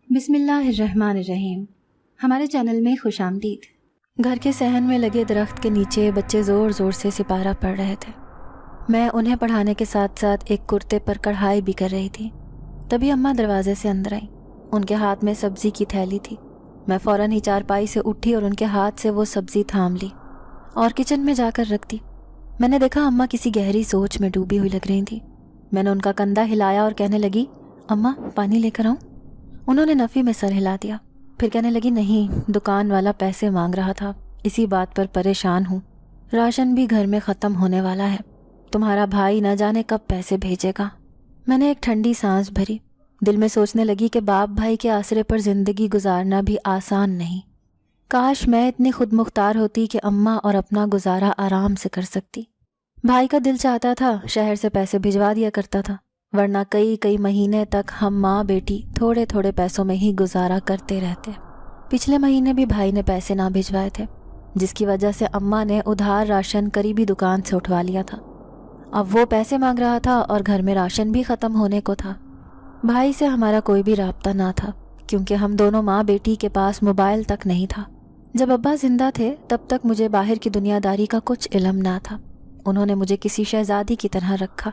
بسم اللہ الرحمن الرحیم۔ ہمارے چینل میں خوش آمدید۔ گھر کے صحن میں لگے درخت کے نیچے بچے زور زور سے سپارہ پڑھ رہے تھے۔ میں انہیں پڑھانے کے ساتھ ساتھ ایک کرتے پر کڑھائی بھی کر رہی تھی۔ تبھی اماں دروازے سے اندر آئیں۔ ان کے ہاتھ میں سبزی کی تھیلی تھی۔ میں فوراً ہی چارپائی سے اٹھی اور ان کے ہاتھ سے وہ سبزی تھام لی اور کچن میں جا کر رکھ دی۔ میں نے دیکھا اماں کسی گہری سوچ میں ڈوبی ہوئی لگ رہی تھیں۔ میں نے ان کا کندھا ہلایا اور کہنے لگی، اماں پانی لے کر آؤں؟ انہوں نے نفی میں سر ہلا دیا، پھر کہنے لگی، نہیں، دکان والا پیسے مانگ رہا تھا، اسی بات پر پریشان ہوں۔ راشن بھی گھر میں ختم ہونے والا ہے، تمہارا بھائی نہ جانے کب پیسے بھیجے گا۔ میں نے ایک ٹھنڈی سانس بھری، دل میں سوچنے لگی کہ باپ بھائی کے آسرے پر زندگی گزارنا بھی آسان نہیں۔ کاش میں اتنی خود مختار ہوتی کہ اماں اور اپنا گزارا آرام سے کر سکتی۔ بھائی کا دل چاہتا تھا شہر سے پیسے بھجوا دیا کرتا تھا، ورنہ کئی مہینے تک ہم ماں بیٹی تھوڑے تھوڑے پیسوں میں ہی گزارا کرتے رہتے۔ پچھلے مہینے بھی بھائی نے پیسے نہ بھجوائے تھے، جس کی وجہ سے اماں نے ادھار راشن قریبی دکان سے اٹھوا لیا تھا۔ اب وہ پیسے مانگ رہا تھا اور گھر میں راشن بھی ختم ہونے کو تھا۔ بھائی سے ہمارا کوئی بھی رابطہ نہ تھا، کیونکہ ہم دونوں ماں بیٹی کے پاس موبائل تک نہیں تھا۔ جب ابا زندہ تھے تب تک مجھے باہر کی دنیا داری کا کچھ علم نہ تھا۔ انہوں نے مجھے کسی شہزادی کی طرح رکھا،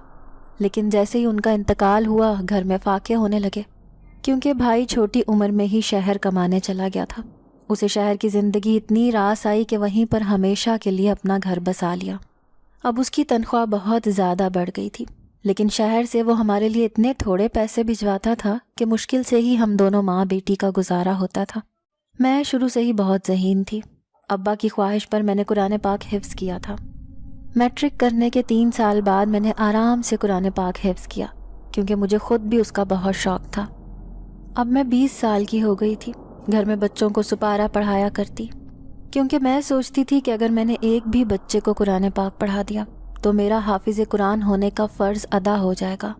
لیکن جیسے ہی ان کا انتقال ہوا گھر میں فاقے ہونے لگے، کیونکہ بھائی چھوٹی عمر میں ہی شہر کمانے چلا گیا تھا۔ اسے شہر کی زندگی اتنی راس آئی کہ وہیں پر ہمیشہ کے لیے اپنا گھر بسا لیا۔ اب اس کی تنخواہ بہت زیادہ بڑھ گئی تھی، لیکن شہر سے وہ ہمارے لیے اتنے تھوڑے پیسے بھجواتا تھا کہ مشکل سے ہی ہم دونوں ماں بیٹی کا گزارا ہوتا تھا۔ میں شروع سے ہی بہت ذہین تھی۔ ابا کی خواہش پر میں نے قرآن پاک حفظ کیا تھا۔ میٹرک کرنے کے 3 سال بعد میں نے آرام سے قرآن پاک حفظ کیا، کیونکہ مجھے خود بھی اس کا بہت شوق تھا۔ اب میں 20 سال کی ہو گئی تھی، گھر میں بچوں کو سپارہ پڑھایا کرتی، کیونکہ میں سوچتی تھی کہ اگر میں نے ایک بھی بچے کو قرآن پاک پڑھا دیا تو میرا حافظ قرآن ہونے کا فرض ادا ہو جائے گا۔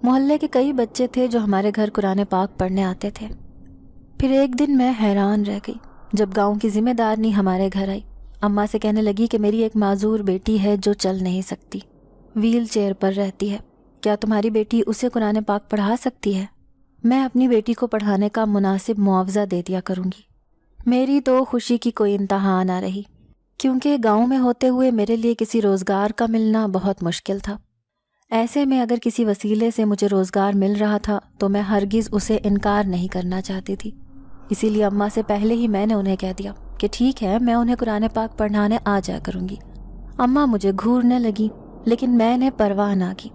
محلے کے کئی بچے تھے جو ہمارے گھر قرآن پاک پڑھنے آتے تھے۔ پھر ایک دن میں حیران رہ گئی جب گاؤں کی ذمہ دارنی ہمارے گھر آئی۔ اماں سے کہنے لگی کہ میری ایک معذور بیٹی ہے جو چل نہیں سکتی، ویل چیئر پر رہتی ہے، کیا تمہاری بیٹی اسے قرآن پاک پڑھا سکتی ہے؟ میں اپنی بیٹی کو پڑھانے کا مناسب معاوضہ دے دیا کروں گی۔ میری تو خوشی کی کوئی انتہا نہ رہی، کیونکہ گاؤں میں ہوتے ہوئے میرے لیے کسی روزگار کا ملنا بہت مشکل تھا۔ ایسے میں اگر کسی وسیلے سے مجھے روزگار مل رہا تھا تو میں ہرگز اسے انکار نہیں کرنا چاہتی تھی۔ اسی لیے اماں سے پہلے ہی میں نے انہیں کہہ دیا کہ ٹھیک ہے، میں انہیں قرآن پاک پڑھانے آ جایا کروں گی۔ اماں مجھے گھورنے لگی، لیکن میں نے پرواہ نہ کی۔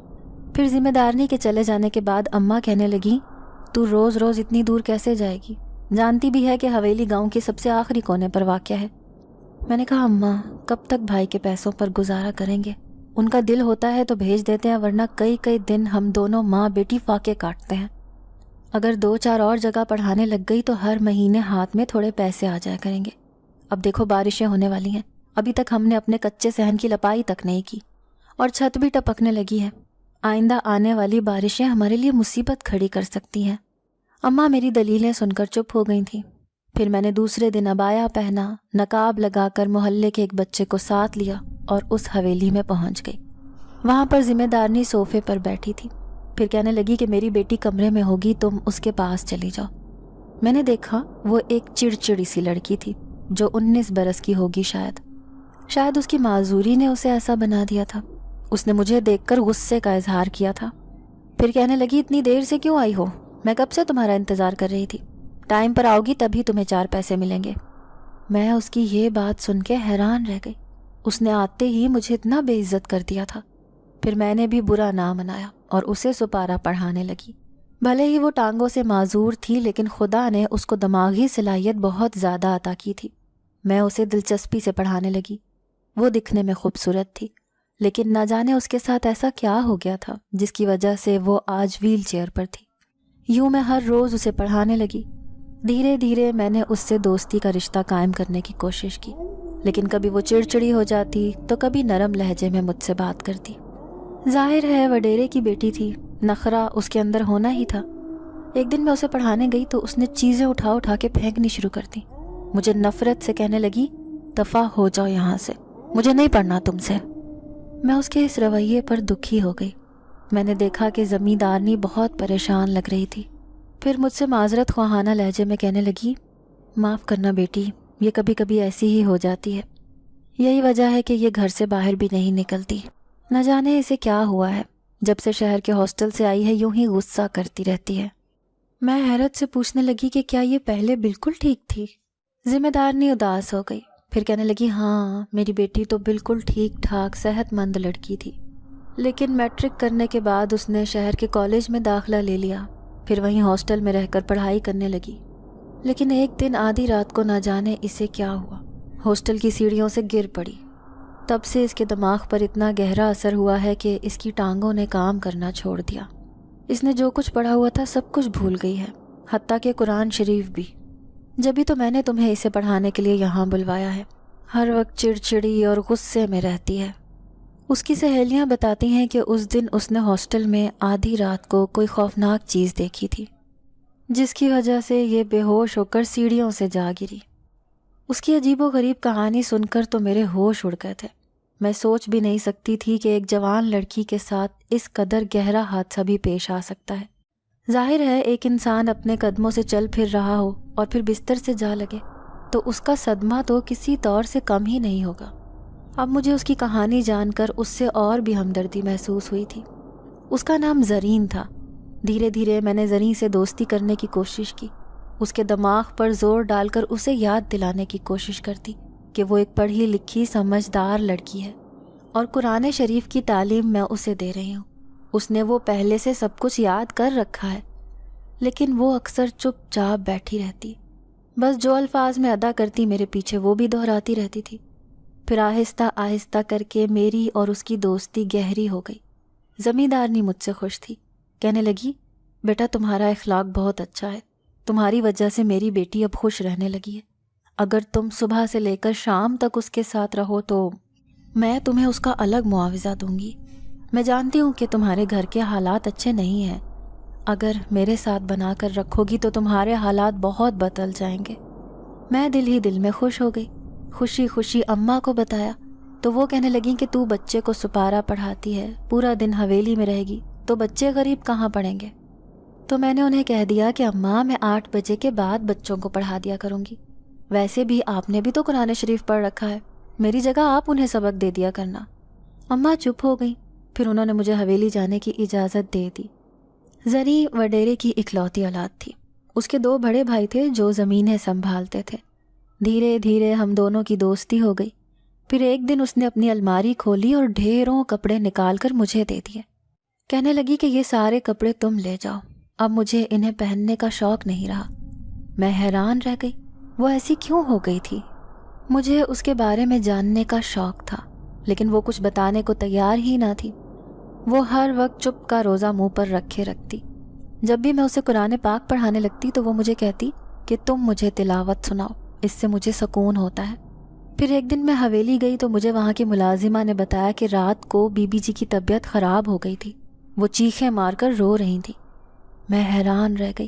پھر ذمہ دارنی کے چلے جانے کے بعد اماں کہنے لگی، تو روز روز اتنی دور کیسے جائے گی؟ جانتی بھی ہے کہ حویلی گاؤں کے سب سے آخری کونے پر واقع ہے۔ میں نے کہا، اماں کب تک بھائی کے پیسوں پر گزارا کریں گے؟ ان کا دل ہوتا ہے تو بھیج دیتے ہیں، ورنہ کئی دن ہم دونوں ماں بیٹی فاقے کاٹتے ہیں۔ اگر 2-4 اور جگہ پڑھانے لگ گئی تو ہر مہینے ہاتھ میں تھوڑے پیسے آ جایا کریں گے۔ اب دیکھو بارشیں ہونے والی ہیں، ابھی تک ہم نے اپنے کچے صحن کی لپائی تک نہیں کی اور چھت بھی ٹپکنے لگی ہے۔ آئندہ آنے والی بارشیں ہمارے لیے مصیبت کھڑی کر سکتی ہیں۔ اماں میری دلیلیں سن کر چپ ہو گئی تھیں۔ پھر میں نے دوسرے دن عبایا پہنا، نقاب لگا کر محلے کے ایک بچے کو ساتھ لیا اور اس حویلی میں پہنچ گئی۔ وہاں پر ذمہ دارنی صوفے پر بیٹھی تھی۔ پھر کہنے لگی کہ میری بیٹی کمرے میں ہوگی، تم اس کے پاس چلی جاؤ۔ میں نے دیکھا وہ ایک چڑچڑی سی لڑکی تھی جو 19 برس کی ہوگی شاید اس کی معذوری نے اسے ایسا بنا دیا تھا۔ اس نے مجھے دیکھ کر غصے کا اظہار کیا تھا۔ پھر کہنے لگی، اتنی دیر سے کیوں آئی ہو؟ میں کب سے تمہارا انتظار کر رہی تھی، ٹائم پر آؤ گی تبھی تمہیں 4 پیسے ملیں گے۔ میں اس کی یہ بات سن کے حیران رہ گئی۔ اس نے آتے ہی مجھے اتنا بے عزت کر دیا تھا۔ پھر میں نے بھی برا نہ منایا اور اسے سپارہ پڑھانے لگی۔ بھلے ہی وہ ٹانگوں سے معذور تھی، لیکن خدا نے اس کو دماغی صلاحیت بہت زیادہ عطا کی تھی۔ میں اسے دلچسپی سے پڑھانے لگی۔ وہ دکھنے میں خوبصورت تھی، لیکن نہ جانے اس کے ساتھ ایسا کیا ہو گیا تھا جس کی وجہ سے وہ آج ویل چیئر پر تھی۔ یوں میں ہر روز اسے پڑھانے لگی۔ دھیرے دھیرے میں نے اس سے دوستی کا رشتہ قائم کرنے کی کوشش کی، لیکن کبھی وہ چڑچڑی ہو جاتی تو کبھی نرم لہجے میں مجھ سے بات کرتی۔ ظاہر ہے وڈیرے کی بیٹی تھی، نخرہ اس کے اندر ہونا ہی تھا۔ ایک دن میں اسے پڑھانے گئی تو اس نے چیزیں اٹھا کے پھینکنی شروع کر دی۔ مجھے نفرت سے کہنے لگی، دفع ہو جاؤ یہاں سے، مجھے نہیں پڑھنا تم سے۔ میں اس کے اس رویے پر دکھی ہو گئی۔ میں نے دیکھا کہ زمیندارنی بہت پریشان لگ رہی تھی۔ پھر مجھ سے معذرت خواہانہ لہجے میں کہنے لگی، معاف کرنا بیٹی، یہ کبھی کبھی ایسی ہی ہو جاتی ہے، یہی وجہ ہے کہ یہ گھر سے باہر بھی نہیں نکلتی، نہ جانے اسے کیا ہوا ہے، جب سے شہر کے ہاسٹل سے آئی ہے یوں ہی غصہ کرتی رہتی ہے۔ میں حیرت سے پوچھنے لگی کہ کیا یہ پہلے بالکل ٹھیک تھی؟ ذمہ دارنی اداس ہو گئی، پھر کہنے لگی ہاں میری بیٹی تو بالکل ٹھیک ٹھاک صحت مند لڑکی تھی، لیکن میٹرک کرنے کے بعد اس نے شہر کے کالج میں داخلہ لے لیا، پھر وہیں ہاسٹل میں رہ کر پڑھائی کرنے لگی، لیکن ایک دن آدھی رات کو نہ جانے اسے کیا ہوا، ہاسٹل کی سیڑھیوں سے گر پڑی۔ تب سے اس کے دماغ پر اتنا گہرا اثر ہوا ہے کہ اس کی ٹانگوں نے کام کرنا چھوڑ دیا، اس نے جو کچھ پڑھا ہوا تھا سب کچھ بھول گئی ہے، حتیٰ کہ قرآن شریف بھی۔ جبھی تو میں نے تمہیں اسے پڑھانے کے لیے یہاں بلوایا ہے، ہر وقت چڑچڑی اور غصے میں رہتی ہے۔ اس کی سہیلیاں بتاتی ہیں کہ اس دن اس نے ہاسٹل میں آدھی رات کو کوئی خوفناک چیز دیکھی تھی، جس کی وجہ سے یہ بے ہوش ہو کر سیڑھیوں سے جا گری۔ اس کی عجیب و غریب کہانی سن کر تو میرے ہوش اڑ گئے تھے، میں سوچ بھی نہیں سکتی تھی کہ ایک جوان لڑکی کے ساتھ اس قدر گہرا حادثہ بھی پیش آ سکتا ہے۔ ظاہر ہے ایک انسان اپنے قدموں سے چل پھر رہا ہو اور پھر بستر سے جا لگے تو اس کا صدمہ تو کسی طور سے کم ہی نہیں ہوگا۔ اب مجھے اس کی کہانی جان کر اس سے اور بھی ہمدردی محسوس ہوئی تھی۔ اس کا نام زرین تھا۔ دھیرے دھیرے میں نے زرین سے دوستی کرنے کی کوشش کی، اس کے دماغ پر زور ڈال کر اسے یاد دلانے کی کوشش کرتی کہ وہ ایک پڑھی لکھی سمجھدار لڑکی ہے اور قرآن شریف کی تعلیم میں اسے دے رہی ہوں۔ اس نے وہ پہلے سے سب کچھ یاد کر رکھا ہے، لیکن وہ اکثر چپ چاپ بیٹھی رہتی، بس جو الفاظ میں ادا کرتی میرے پیچھے وہ بھی دہراتی رہتی تھی۔ پھر آہستہ آہستہ کر کے میری اور اس کی دوستی گہری ہو گئی۔ زمیندارنی مجھ سے خوش تھی، کہنے لگی بیٹا تمہارا اخلاق بہت اچھا ہے، تمہاری وجہ سے میری بیٹی اب خوش رہنے لگی ہے، اگر تم صبح سے لے کر شام تک اس کے ساتھ رہو تو میں تمہیں اس کا الگ معاوضہ دوں گی۔ میں جانتی ہوں کہ تمہارے گھر کے حالات اچھے نہیں ہیں، اگر میرے ساتھ بنا کر رکھو گی تو تمہارے حالات بہت بدل جائیں گے۔ میں دل ہی دل میں خوش ہو گئی، خوشی خوشی اماں کو بتایا تو وہ کہنے لگیں کہ تو بچے کو سپارہ پڑھاتی ہے، پورا دن حویلی میں رہے گی تو بچے غریب کہاں پڑھیں گے؟ تو میں نے انہیں کہہ دیا کہ اماں میں 8 بجے کے بعد بچوں کو پڑھا دیا کروں گی، ویسے بھی آپ نے بھی تو قرآن شریف پڑھ رکھا ہے، میری جگہ آپ انہیں سبق دے دیا کرنا۔ اماں چپ ہو گئیں، پھر انہوں نے مجھے حویلی جانے کی اجازت دے دی۔ زری وڈیرے کی اکلوتی اولاد تھی، اس کے 2 بڑے بھائی تھے جو زمینیں سنبھالتے تھے۔ دھیرے دھیرے ہم دونوں کی دوستی ہو گئی۔ پھر ایک دن اس نے اپنی الماری کھولی اور ڈھیروں کپڑے نکال کر مجھے دے دیے، کہنے لگی کہ یہ سارے کپڑے تم لے جاؤ، اب مجھے انہیں پہننے کا شوق نہیں رہا۔ میں حیران رہ گئی، وہ ایسی کیوں ہو گئی تھی؟ مجھے اس کے بارے میں جاننے کا شوق تھا، لیکن وہ کچھ بتانے کو تیار ہی نہ تھی۔ وہ ہر وقت چپ کا روزہ منہ پر رکھے رکھتی۔ جب بھی میں اسے قرآن پاک پڑھانے لگتی تو وہ مجھے کہتی کہ تم مجھے تلاوت سناؤ، اس سے مجھے سکون ہوتا ہے۔ پھر ایک دن میں حویلی گئی تو مجھے وہاں کی ملازمہ نے بتایا کہ رات کو بی بی جی کی طبیعت خراب ہو گئی تھی، وہ چیخیں مار کر رو رہی تھی۔ میں حیران رہ گئی،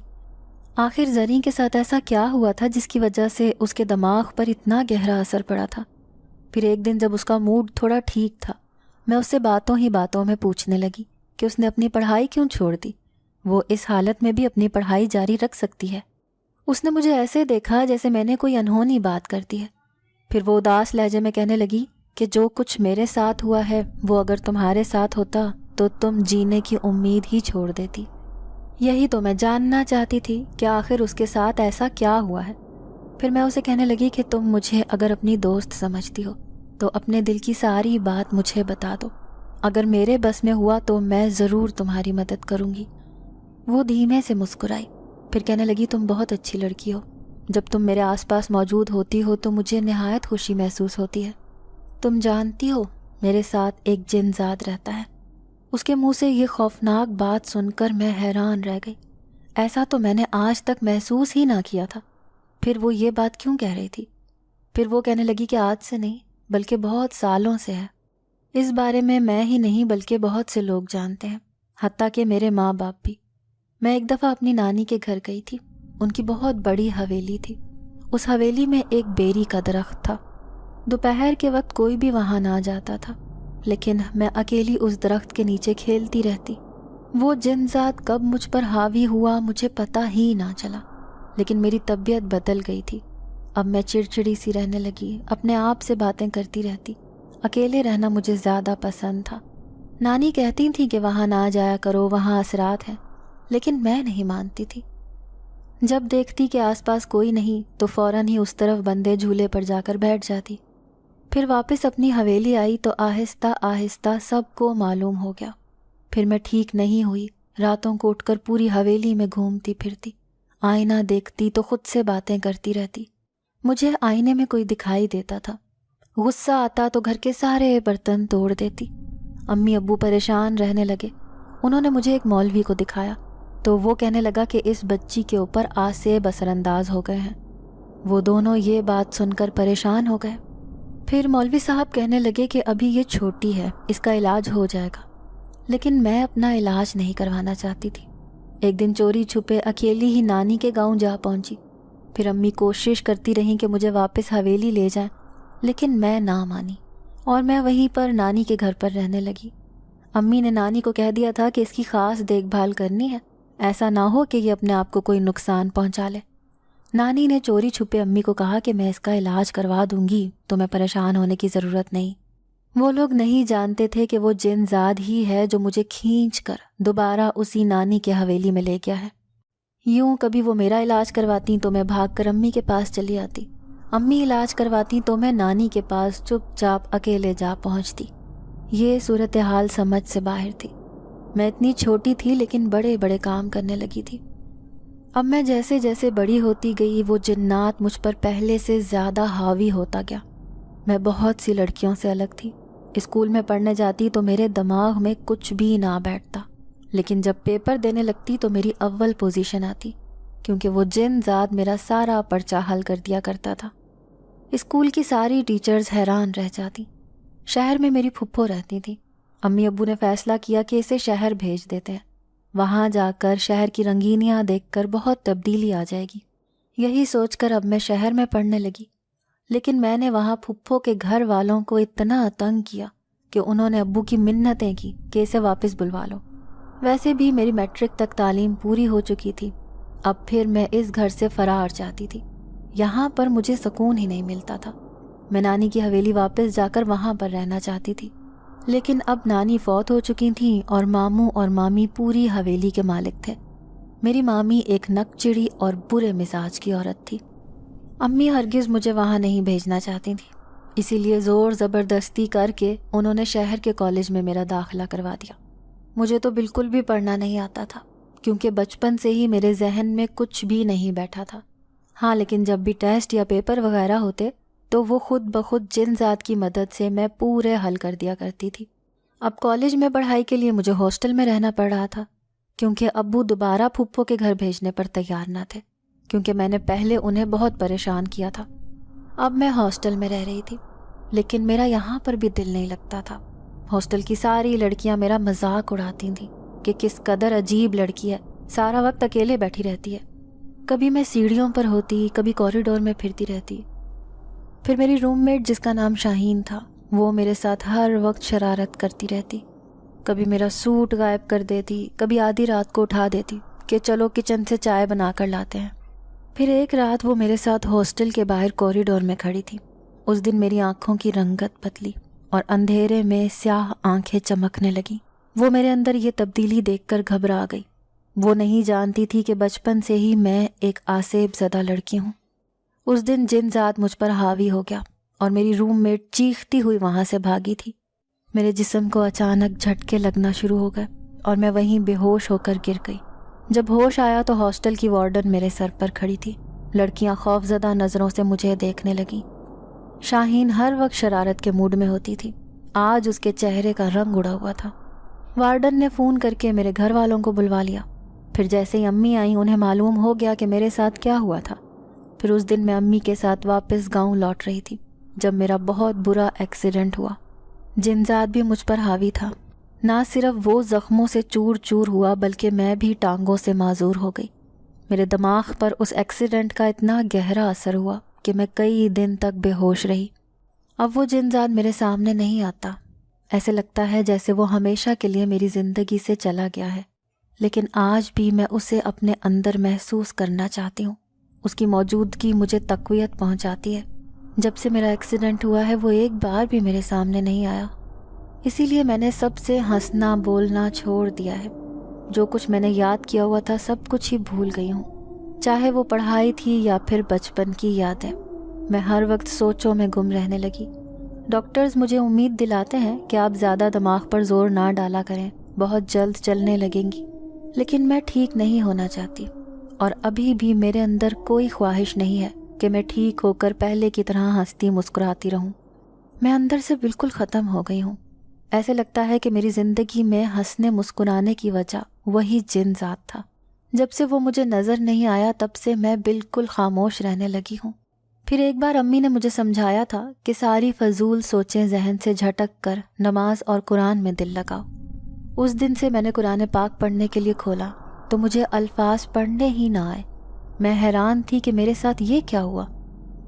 آخر زرین کے ساتھ ایسا کیا ہوا تھا جس کی وجہ سے اس کے دماغ پر اتنا گہرا اثر پڑا تھا۔ پھر ایک دن جب اس کا موڈ تھوڑا ٹھیک تھا، میں اس سے باتوں ہی باتوں میں پوچھنے لگی کہ اس نے اپنی پڑھائی کیوں چھوڑ دی، وہ اس حالت میں بھی اپنی پڑھائی جاری رکھ سکتی ہے۔ اس نے مجھے ایسے دیکھا جیسے میں نے کوئی انہونی بات کر دی ہے۔ پھر وہ اداس لہجے میں کہنے لگی کہ جو کچھ میرے ساتھ ہوا ہے وہ اگر تمہارے ساتھ ہوتا تو تم جینے کی امید ہی چھوڑ دیتی۔ یہی تو میں جاننا چاہتی تھی کہ آخر اس کے ساتھ ایسا کیا ہوا ہے۔ پھر میں اسے کہنے لگی کہ تم مجھے اگر اپنی دوست سمجھتی ہو تو اپنے دل کی ساری بات مجھے بتا دو، اگر میرے بس میں ہوا تو میں ضرور تمہاری مدد کروں گی۔ وہ دھیمے سے مسکرائی، پھر کہنے لگی تم بہت اچھی لڑکی ہو، جب تم میرے آس پاس موجود ہوتی ہو تو مجھے نہایت خوشی محسوس ہوتی ہے۔ تم جانتی ہو میرے ساتھ ایک جن ذات رہتا ہے۔ اس کے منہ سے یہ خوفناک بات سن کر میں حیران رہ گئی، ایسا تو میں نے آج تک محسوس ہی نہ کیا تھا۔ پھر وہ یہ بات کیوں کہہ رہی تھی؟ پھر وہ کہنے لگی کہ آج سے نہیں بلکہ بہت سالوں سے ہے، اس بارے میں ہی نہیں بلکہ بہت سے لوگ جانتے ہیں، حتیٰ کہ میرے ماں باپ بھی۔ میں ایک دفعہ اپنی نانی کے گھر گئی تھی، ان کی بہت بڑی حویلی تھی، اس حویلی میں ایک بیری کا درخت تھا۔ دوپہر کے وقت کوئی بھی وہاں نہ جاتا تھا، لیکن میں اکیلی اس درخت کے نیچے کھیلتی رہتی۔ وہ جنزاد کب مجھ پر حاوی ہوا مجھے پتہ ہی نہ چلا، لیکن میری طبیعت بدل گئی تھی۔ اب میں چڑچڑی سی رہنے لگی، اپنے آپ سے باتیں کرتی رہتی۔ اکیلے رہنا مجھے زیادہ پسند تھا۔ نانی کہتی تھی کہ وہاں نہ جایا کرو، وہاں اثرات ہیں، لیکن میں نہیں مانتی تھی۔ جب دیکھتی کہ آس پاس کوئی نہیں تو فوراً ہی اس طرف بندے جھولے پر جا کر بیٹھ جاتی۔ پھر واپس اپنی حویلی آئی تو آہستہ آہستہ سب کو معلوم ہو گیا۔ پھر میں ٹھیک نہیں ہوئی، راتوں کو اٹھ کر پوری حویلی میں گھومتی پھرتی، آئینہ دیکھتی تو خود سے باتیں کرتی رہتی۔ مجھے آئینے میں کوئی دکھائی دیتا تھا، غصہ آتا تو گھر کے سارے برتن توڑ دیتی۔ امی ابو پریشان رہنے لگے۔ انہوں نے مجھے ایک مولوی کو دکھایا تو وہ کہنے لگا کہ اس بچی کے اوپر آسیب اثر انداز ہو گئے ہیں۔ وہ دونوں یہ بات سن کر پریشان ہو گئے۔ پھر مولوی صاحب کہنے لگے کہ ابھی یہ چھوٹی ہے، اس کا علاج ہو جائے گا، لیکن میں اپنا علاج نہیں کروانا چاہتی تھی۔ ایک دن چوری چھپے اکیلی ہی نانی کے گاؤں جا پہنچی۔ پھر امی کوشش کرتی رہیں کہ مجھے واپس حویلی لے جائیں، لیکن میں نہ مانی اور میں وہیں پر نانی کے گھر پر رہنے لگی۔ امی نے نانی کو کہہ دیا تھا کہ اس کی خاص دیکھ بھال کرنی ہے، ایسا نہ ہو کہ یہ اپنے آپ کو کوئی نقصان پہنچا لے۔ نانی نے چوری چھپے امی کو کہا کہ میں اس کا علاج کروا دوں گی، تمہیں پریشان ہونے کی ضرورت نہیں۔ وہ لوگ نہیں جانتے تھے کہ وہ جنزاد ہی ہے جو مجھے کھینچ کر دوبارہ اسی نانی کے حویلی میں لے گیا ہے۔ یوں کبھی وہ میرا علاج کرواتی تو میں بھاگ کر امی کے پاس چلی آتی، امی علاج کرواتی تو میں نانی کے پاس چپ چاپ اکیلے جا پہنچتی۔ یہ صورتحال سمجھ سے باہر تھی۔ میں اتنی چھوٹی تھی لیکن بڑے بڑے کام کرنے لگی تھی۔ اب میں جیسے جیسے بڑی ہوتی گئی وہ جنات مجھ پر پہلے سے زیادہ حاوی ہوتا گیا۔ میں بہت سی لڑکیوں سے الگ تھی۔ اسکول میں پڑھنے جاتی تو میرے دماغ میں کچھ بھی نہ بیٹھتا، لیکن جب پیپر دینے لگتی تو میری اول پوزیشن آتی، کیونکہ وہ جنزاد میرا سارا پرچہ حل کر دیا کرتا تھا۔ اسکول کی ساری ٹیچرز حیران رہ جاتی۔ شہر میں میری پھپھو رہتی تھی۔ امی ابو نے فیصلہ کیا کہ اسے شہر بھیج دیتے ہیں، وہاں جا کر شہر کی رنگینیاں دیکھ کر بہت تبدیلی آ جائے گی۔ یہی سوچ کر اب میں شہر میں پڑھنے لگی، لیکن میں نے وہاں پھپھو کے گھر والوں کو اتنا تنگ کیا کہ انہوں نے ابو کی منتیں کی کہ اسے واپس بلوا لو۔ ویسے بھی میری میٹرک تک تعلیم پوری ہو چکی تھی، اب پھر میں اس گھر سے فرار چاہتی تھی۔ یہاں پر مجھے سکون ہی نہیں ملتا تھا۔ میں نانی کی حویلی واپس جا کر وہاں پر رہنا چاہتی تھی، لیکن اب نانی فوت ہو چکی تھیں اور ماموں اور مامی پوری حویلی کے مالک تھے۔ میری مامی ایک نک چڑی اور برے مزاج کی عورت تھی۔ امی ہرگز مجھے وہاں نہیں بھیجنا چاہتی تھیں، اسی لیے زور زبردستی کر کے انہوں نے شہر کے کالج میں میرا داخلہ کروا دیا۔ مجھے تو بالکل بھی پڑھنا نہیں آتا تھا، کیونکہ بچپن سے ہی میرے ذہن میں کچھ بھی نہیں بیٹھا تھا۔ ہاں، لیکن جب بھی ٹیسٹ یا پیپر وغیرہ ہوتے تو وہ خود بخود جنزاد کی مدد سے میں پورے حل کر دیا کرتی تھی۔ اب کالج میں پڑھائی کے لیے مجھے ہاسٹل میں رہنا پڑ رہا تھا، کیونکہ ابو دوبارہ پھپھو کے گھر بھیجنے پر تیار نہ تھے، کیونکہ میں نے پہلے انہیں بہت پریشان کیا تھا۔ اب میں ہاسٹل میں رہ رہی تھی، لیکن میرا یہاں پر بھی دل نہیں لگتا تھا۔ ہاسٹل کی ساری لڑکیاں میرا مذاق اڑاتی تھیں کہ کس قدر عجیب لڑکی ہے، سارا وقت اکیلے بیٹھی رہتی ہے۔ کبھی میں سیڑھیوں پر ہوتی، کبھی کوریڈور میں پھرتی رہتی۔ پھر میری روم میٹ جس کا نام شاہین تھا، وہ میرے ساتھ ہر وقت شرارت کرتی رہتی۔ کبھی میرا سوٹ غائب کر دیتی، کبھی آدھی رات کو اٹھا دیتی کہ چلو کچن سے چائے بنا کر لاتے ہیں۔ پھر ایک رات وہ میرے ساتھ ہاسٹل کے باہر کوریڈور میں کھڑی تھی۔ اس دن میری آنکھوں کی رنگت بدلی اور اندھیرے میں سیاہ آنکھیں چمکنے لگیں۔ وہ میرے اندر یہ تبدیلی دیکھ کر گھبرا گئی۔ وہ نہیں جانتی تھی کہ بچپن سے ہی میں ایک آسیب زدہ لڑکی ہوں۔ اس دن جنزاد مجھ پر حاوی ہو گیا اور میری روم میٹ چیختی ہوئی وہاں سے بھاگی تھی۔ میرے جسم کو اچانک جھٹکے لگنا شروع ہو گئے اور میں وہیں بے ہوش ہو کر گر گئی۔ جب ہوش آیا تو ہاسٹل کی وارڈن میرے سر پر کھڑی تھی۔ لڑکیاں خوفزدہ نظروں سے مجھے دیکھنے لگیں۔ شاہین ہر وقت شرارت کے موڈ میں ہوتی تھی، آج اس کے چہرے کا رنگ اڑا ہوا تھا۔ وارڈن نے فون کر کے میرے گھر والوں کو بلوا لیا۔ پھر جیسے ہی امی آئیں انہیں معلوم ہو گیا کہ میرے ساتھ کیا ہوا تھا۔ پھر اس دن میں امی کے ساتھ واپس گاؤں لوٹ رہی تھی جب میرا بہت برا ایکسیڈنٹ ہوا۔ جنزاد بھی مجھ پر حاوی تھا۔ نہ صرف وہ زخموں سے چور چور ہوا بلکہ میں بھی ٹانگوں سے معذور ہو گئی۔ میرے دماغ پر اس ایکسیڈنٹ کا اتنا گہرا اثر ہوا کہ میں کئی دن تک بے ہوش رہی۔ اب وہ جنزاد میرے سامنے نہیں آتا، ایسے لگتا ہے جیسے وہ ہمیشہ کے لیے میری زندگی سے چلا گیا ہے۔ لیکن آج بھی میں اسے اپنے اندر محسوس کرنا چاہتی ہوں۔ اس کی موجودگی مجھے تقویت پہنچاتی ہے۔ جب سے میرا ایکسیڈنٹ ہوا ہے وہ ایک بار بھی میرے سامنے نہیں آیا، اسی لیے میں نے سب سے ہنسنا بولنا چھوڑ دیا ہے۔ جو کچھ میں نے یاد کیا ہوا تھا سب کچھ ہی بھول گئی ہوں، چاہے وہ پڑھائی تھی یا پھر بچپن کی یادیں۔ میں ہر وقت سوچوں میں گم رہنے لگی۔ ڈاکٹرز مجھے امید دلاتے ہیں کہ آپ زیادہ دماغ پر زور نہ ڈالا کریں، بہت جلد چلنے لگیں گی، لیکن میں ٹھیک نہیں ہونا چاہتی، اور ابھی بھی میرے اندر کوئی خواہش نہیں ہے کہ میں ٹھیک ہو کر پہلے کی طرح ہنستی مسکراتی رہوں۔ میں اندر سے بالکل ختم ہو گئی ہوں۔ ایسے لگتا ہے کہ میری زندگی میں ہنسنے مسکرانے کی وجہ وہی جن ذات تھا۔ جب سے وہ مجھے نظر نہیں آیا تب سے میں بالکل خاموش رہنے لگی ہوں۔ پھر ایک بار امی نے مجھے سمجھایا تھا کہ ساری فضول سوچیں ذہن سے جھٹک کر نماز اور قرآن میں دل لگاؤ۔ اس دن سے میں نے قرآن پاک پڑھنے کے لیے کھولا تو مجھے الفاظ پڑھنے ہی نہ آئے۔ میں حیران تھی کہ میرے ساتھ یہ کیا ہوا۔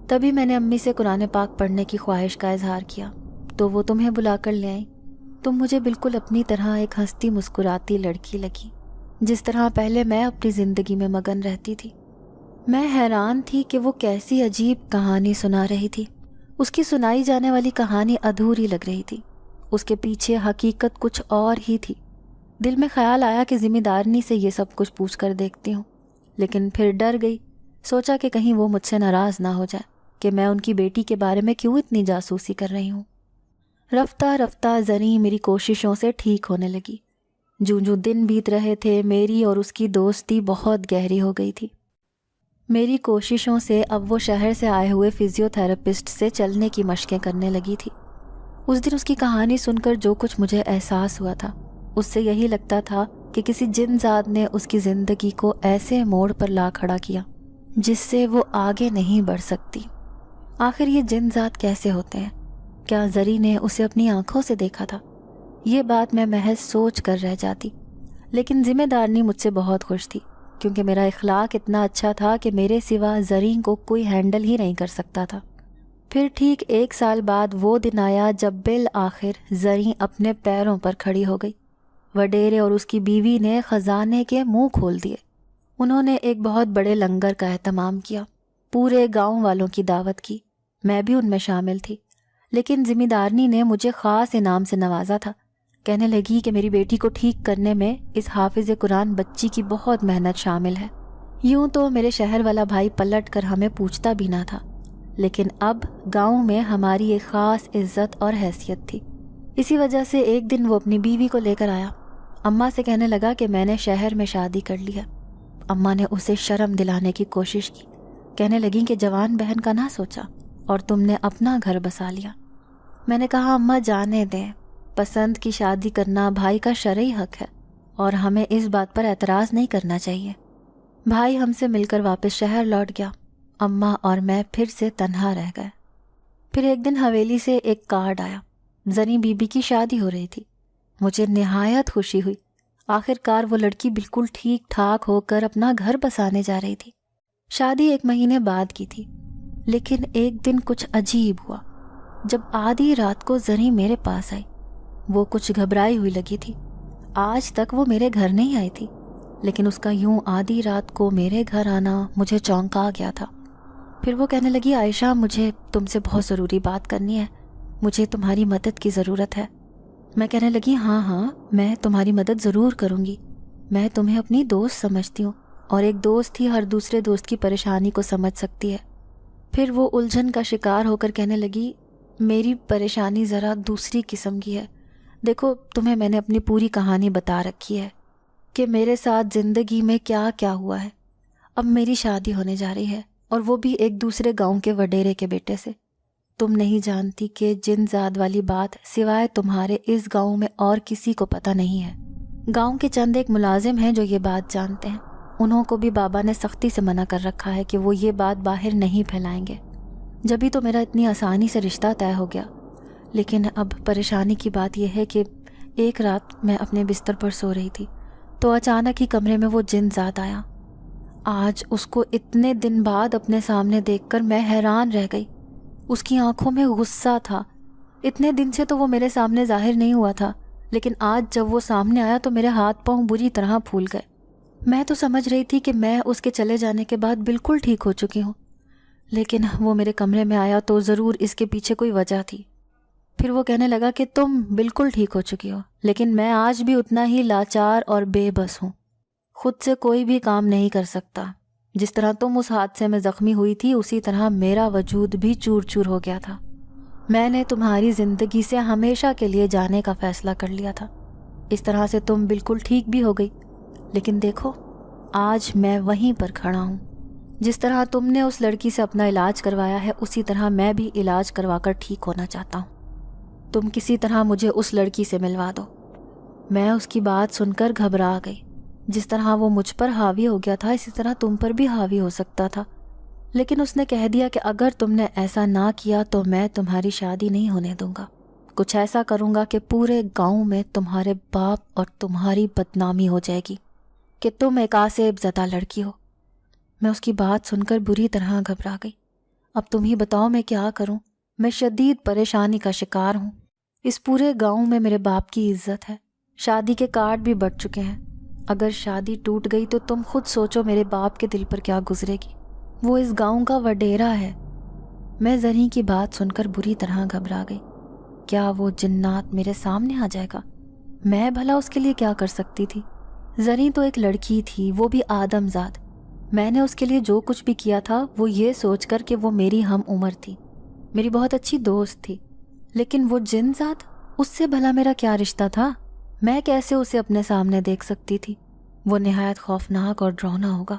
تبھی میں نے امی سے قرآن پاک پڑھنے کی خواہش کا اظہار کیا تو وہ تمہیں بلا کر لے آئیں۔ تم مجھے بالکل اپنی طرح ایک ہنستی مسکراتی لڑکی لگی، جس طرح پہلے میں اپنی زندگی میں مگن رہتی تھی۔ میں حیران تھی کہ وہ کیسی عجیب کہانی سنا رہی تھی۔ اس کی سنائی جانے والی کہانی ادھوری لگ رہی تھی، اس کے پیچھے حقیقت کچھ اور ہی تھی۔ دل میں خیال آیا کہ ذمہ دارنی سے یہ سب کچھ پوچھ کر دیکھتی ہوں، لیکن پھر ڈر گئی۔ سوچا کہ کہیں وہ مجھ سے ناراض نہ ہو جائے کہ میں ان کی بیٹی کے بارے میں کیوں اتنی جاسوسی کر رہی ہوں۔ رفتہ رفتہ زریں میری کوششوں سے ٹھیک ہونے لگی۔ جو دن بیت رہے تھے میری اور اس کی دوستی بہت گہری ہو گئی تھی۔ میری کوششوں سے اب وہ شہر سے آئے ہوئے فزیو تھراپسٹ سے چلنے کی مشقیں کرنے لگی تھی۔ اس دن اس کی کہانی سن کر جو کچھ مجھے احساس ہوا تھا، اس سے یہی لگتا تھا کہ کسی جن ذات نے اس کی زندگی کو ایسے موڑ پر لا کھڑا کیا جس سے وہ آگے نہیں بڑھ سکتی۔ آخر یہ جن ذات کیسے ہوتے ہیں؟ کیا زری نے اسے اپنی آنکھوں سے دیکھا تھا؟ یہ بات میں محض سوچ کر رہ جاتی، لیکن ذمہ دارنی مجھ سے بہت خوش تھی، کیونکہ میرا اخلاق اتنا اچھا تھا کہ میرے سوا زریں کو کوئی ہینڈل ہی نہیں کر سکتا تھا۔ پھر ٹھیک 1 سال بعد وہ دن آیا جب بالآخر زریں اپنے پیروں پر کھڑی ہو گئی۔ وڈیرے اور اس کی بیوی نے خزانے کے منہ کھول دیے۔ انہوں نے ایک بہت بڑے لنگر کا اہتمام کیا، پورے گاؤں والوں کی دعوت کی، میں بھی ان میں شامل تھی، لیکن ذمہ دارنی نے مجھے خاص انعام سے نوازا تھا۔ کہنے لگی کہ میری بیٹی کو ٹھیک کرنے میں اس حافظ قرآن بچی کی بہت محنت شامل ہے۔ یوں تو میرے شہر والا بھائی پلٹ کر ہمیں پوچھتا بھی نہ تھا، لیکن اب گاؤں میں ہماری ایک خاص عزت اور حیثیت تھی۔ اسی وجہ سے ایک دن وہ اپنی بیوی کو لے کر آیا۔ اماں سے کہنے لگا کہ میں نے شہر میں شادی کر لی ہے۔ اماں نے اسے شرم دلانے کی کوشش کی، کہنے لگیں کہ جوان بہن کا نہ سوچا اور تم نے اپنا گھر بسا لیا۔ میں نے کہا اماں جانے دیں، پسند کی شادی کرنا بھائی کا شرعی حق ہے اور ہمیں اس بات پر اعتراض نہیں کرنا چاہیے۔ بھائی ہم سے مل کر واپس شہر لوٹ گیا۔ اماں اور میں پھر سے تنہا رہ گئے۔ پھر ایک دن حویلی سے ایک کارڈ آیا، زریں بی بی کی شادی ہو رہی تھی۔ مجھے نہایت خوشی ہوئی۔ آخر کار وہ لڑکی بالکل ٹھیک ٹھاک ہو کر اپنا گھر بسانے جا رہی تھی۔ شادی 1 مہینے بعد کی تھی، لیکن ایک دن کچھ عجیب ہوا۔ جب آدھی رات کو زریں میرے پاس آئی، وہ کچھ گھبرائی ہوئی لگی تھی۔ آج تک وہ میرے گھر نہیں آئی تھی، لیکن اس کا یوں آدھی رات کو میرے گھر آنا مجھے چونکا گیا تھا۔ پھر وہ کہنے لگی عائشہ مجھے تم سے بہت ضروری بات کرنی ہے، مجھے تمہاری مدد کی ضرورت ہے۔ میں کہنے لگی ہاں میں تمہاری مدد ضرور کروں گی، میں تمہیں اپنی دوست سمجھتی ہوں اور ایک دوست ہی ہر دوسرے دوست کی پریشانی کو سمجھ سکتی ہے۔ پھر وہ الجھن کا شکار ہو کر کہنے لگی میری پریشانی ذرا دوسری قسم کی ہے۔ دیکھو تمہیں میں نے اپنی پوری کہانی بتا رکھی ہے کہ میرے ساتھ زندگی میں کیا کیا ہوا ہے۔ اب میری شادی ہونے جا رہی ہے، اور وہ بھی ایک دوسرے گاؤں کے وڈیرے کے بیٹے سے۔ تم نہیں جانتی کہ جن زاد والی بات سوائے تمہارے اس گاؤں میں اور کسی کو پتہ نہیں ہے۔ گاؤں کے چند ایک ملازم ہیں جو یہ بات جانتے ہیں، انہوں کو بھی بابا نے سختی سے منع کر رکھا ہے کہ وہ یہ بات باہر نہیں پھیلائیں گے۔ جبھی تو میرا اتنی آسانی سے رشتہ طے ہو گیا، لیکن اب پریشانی کی بات یہ ہے کہ ایک رات میں اپنے بستر پر سو رہی تھی تو اچانک ہی کمرے میں وہ جن ذات آیا۔ آج اس کو اتنے دن بعد اپنے سامنے دیکھ کر میں حیران رہ گئی۔ اس کی آنکھوں میں غصہ تھا۔ اتنے دن سے تو وہ میرے سامنے ظاہر نہیں ہوا تھا، لیکن آج جب وہ سامنے آیا تو میرے ہاتھ پاؤں بری طرح پھول گئے۔ میں تو سمجھ رہی تھی کہ میں اس کے چلے جانے کے بعد بالکل ٹھیک ہو چکی ہوں، لیکن وہ میرے کمرے میں آیا تو ضرور اس کے پیچھے کوئی وجہ تھی۔ پھر وہ کہنے لگا کہ تم بالکل ٹھیک ہو چکی ہو، لیکن میں آج بھی اتنا ہی لاچار اور بے بس ہوں، خود سے کوئی بھی کام نہیں کر سکتا۔ جس طرح تم اس حادثے میں زخمی ہوئی تھی اسی طرح میرا وجود بھی چور چور ہو گیا تھا۔ میں نے تمہاری زندگی سے ہمیشہ کے لیے جانے کا فیصلہ کر لیا تھا۔ اس طرح سے تم بالکل ٹھیک بھی ہو گئی، لیکن دیکھو آج میں وہیں پر کھڑا ہوں۔ جس طرح تم نے اس لڑکی سے اپنا علاج کروایا ہے اسی طرح میں بھی علاج کروا کر ٹھیک ہونا چاہتا ہوں۔ تم کسی طرح مجھے اس لڑکی سے ملوا دو۔ میں اس کی بات سن کر گھبرا گئی۔ جس طرح وہ مجھ پر حاوی ہو گیا تھا اسی طرح تم پر بھی حاوی ہو سکتا تھا، لیکن اس نے کہہ دیا کہ اگر تم نے ایسا نہ کیا تو میں تمہاری شادی نہیں ہونے دوں گا۔ کچھ ایسا کروں گا کہ پورے گاؤں میں تمہارے باپ اور تمہاری بدنامی ہو جائے گی کہ تم ایک آسیب زدہ لڑکی ہو۔ میں اس کی بات سن کر بری طرح گھبرا گئی۔ اب تم ہی بتاؤ میں کیا کروں؟ میں شدید پریشانی کا شکار ہوں۔ اس پورے گاؤں میں میرے باپ کی عزت ہے، شادی کے کارڈ بھی بٹ چکے ہیں۔ اگر شادی ٹوٹ گئی تو تم خود سوچو میرے باپ کے دل پر کیا گزرے گی، وہ اس گاؤں کا وڈیرا ہے۔ میں زریں کی بات سن کر بری طرح گھبرا گئی۔ کیا وہ جنات میرے سامنے آ جائے گا؟ میں بھلا اس کے لیے کیا کر سکتی تھی؟ زریں تو ایک لڑکی تھی، وہ بھی آدم زاد۔ میں نے اس کے لیے جو کچھ بھی کیا تھا وہ یہ سوچ کر کہ وہ میری ہم عمر تھی، میری بہت اچھی دوست تھی، لیکن وہ جن زاد، اس سے بھلا میرا کیا رشتہ تھا؟ میں کیسے اسے اپنے سامنے دیکھ سکتی تھی؟ وہ نہایت خوفناک اور ڈراؤنا ہوگا،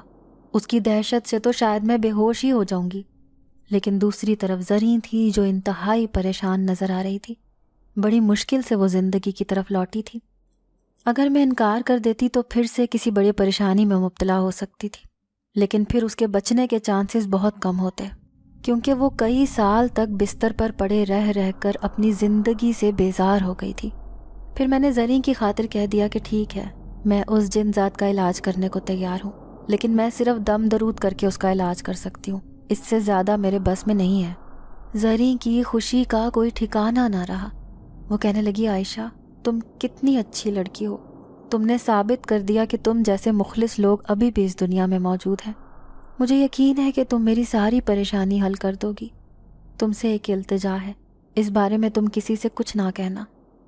اس کی دہشت سے تو شاید میں بے ہوش ہی ہو جاؤں گی۔ لیکن دوسری طرف زریں تھی جو انتہائی پریشان نظر آ رہی تھی، بڑی مشکل سے وہ زندگی کی طرف لوٹی تھی۔ اگر میں انکار کر دیتی تو پھر سے کسی بڑی پریشانی میں مبتلا ہو سکتی تھی، لیکن پھر اس کے بچنے کے چانسز بہت کم ہوتے، کیونکہ وہ کئی سال تک بستر پر پڑے رہ رہ کر اپنی زندگی سے بیزار ہو گئی تھی۔ پھر میں نے زریں کی خاطر کہہ دیا کہ ٹھیک ہے، میں اس جن ذات کا علاج کرنے کو تیار ہوں، لیکن میں صرف دم درود کر کے اس کا علاج کر سکتی ہوں، اس سے زیادہ میرے بس میں نہیں ہے۔ زریں کی خوشی کا کوئی ٹھکانہ نہ رہا۔ وہ کہنے لگی، عائشہ تم کتنی اچھی لڑکی ہو، تم نے ثابت کر دیا کہ تم جیسے مخلص لوگ ابھی بھی اس دنیا میں موجود ہیں۔ مجھے یقین ہے کہ تم میری ساری پریشانی حل کر دو گی۔ تم سے ایک التجا ہے، اس بارے میں تم کسی سے کچھ نہ کہنا۔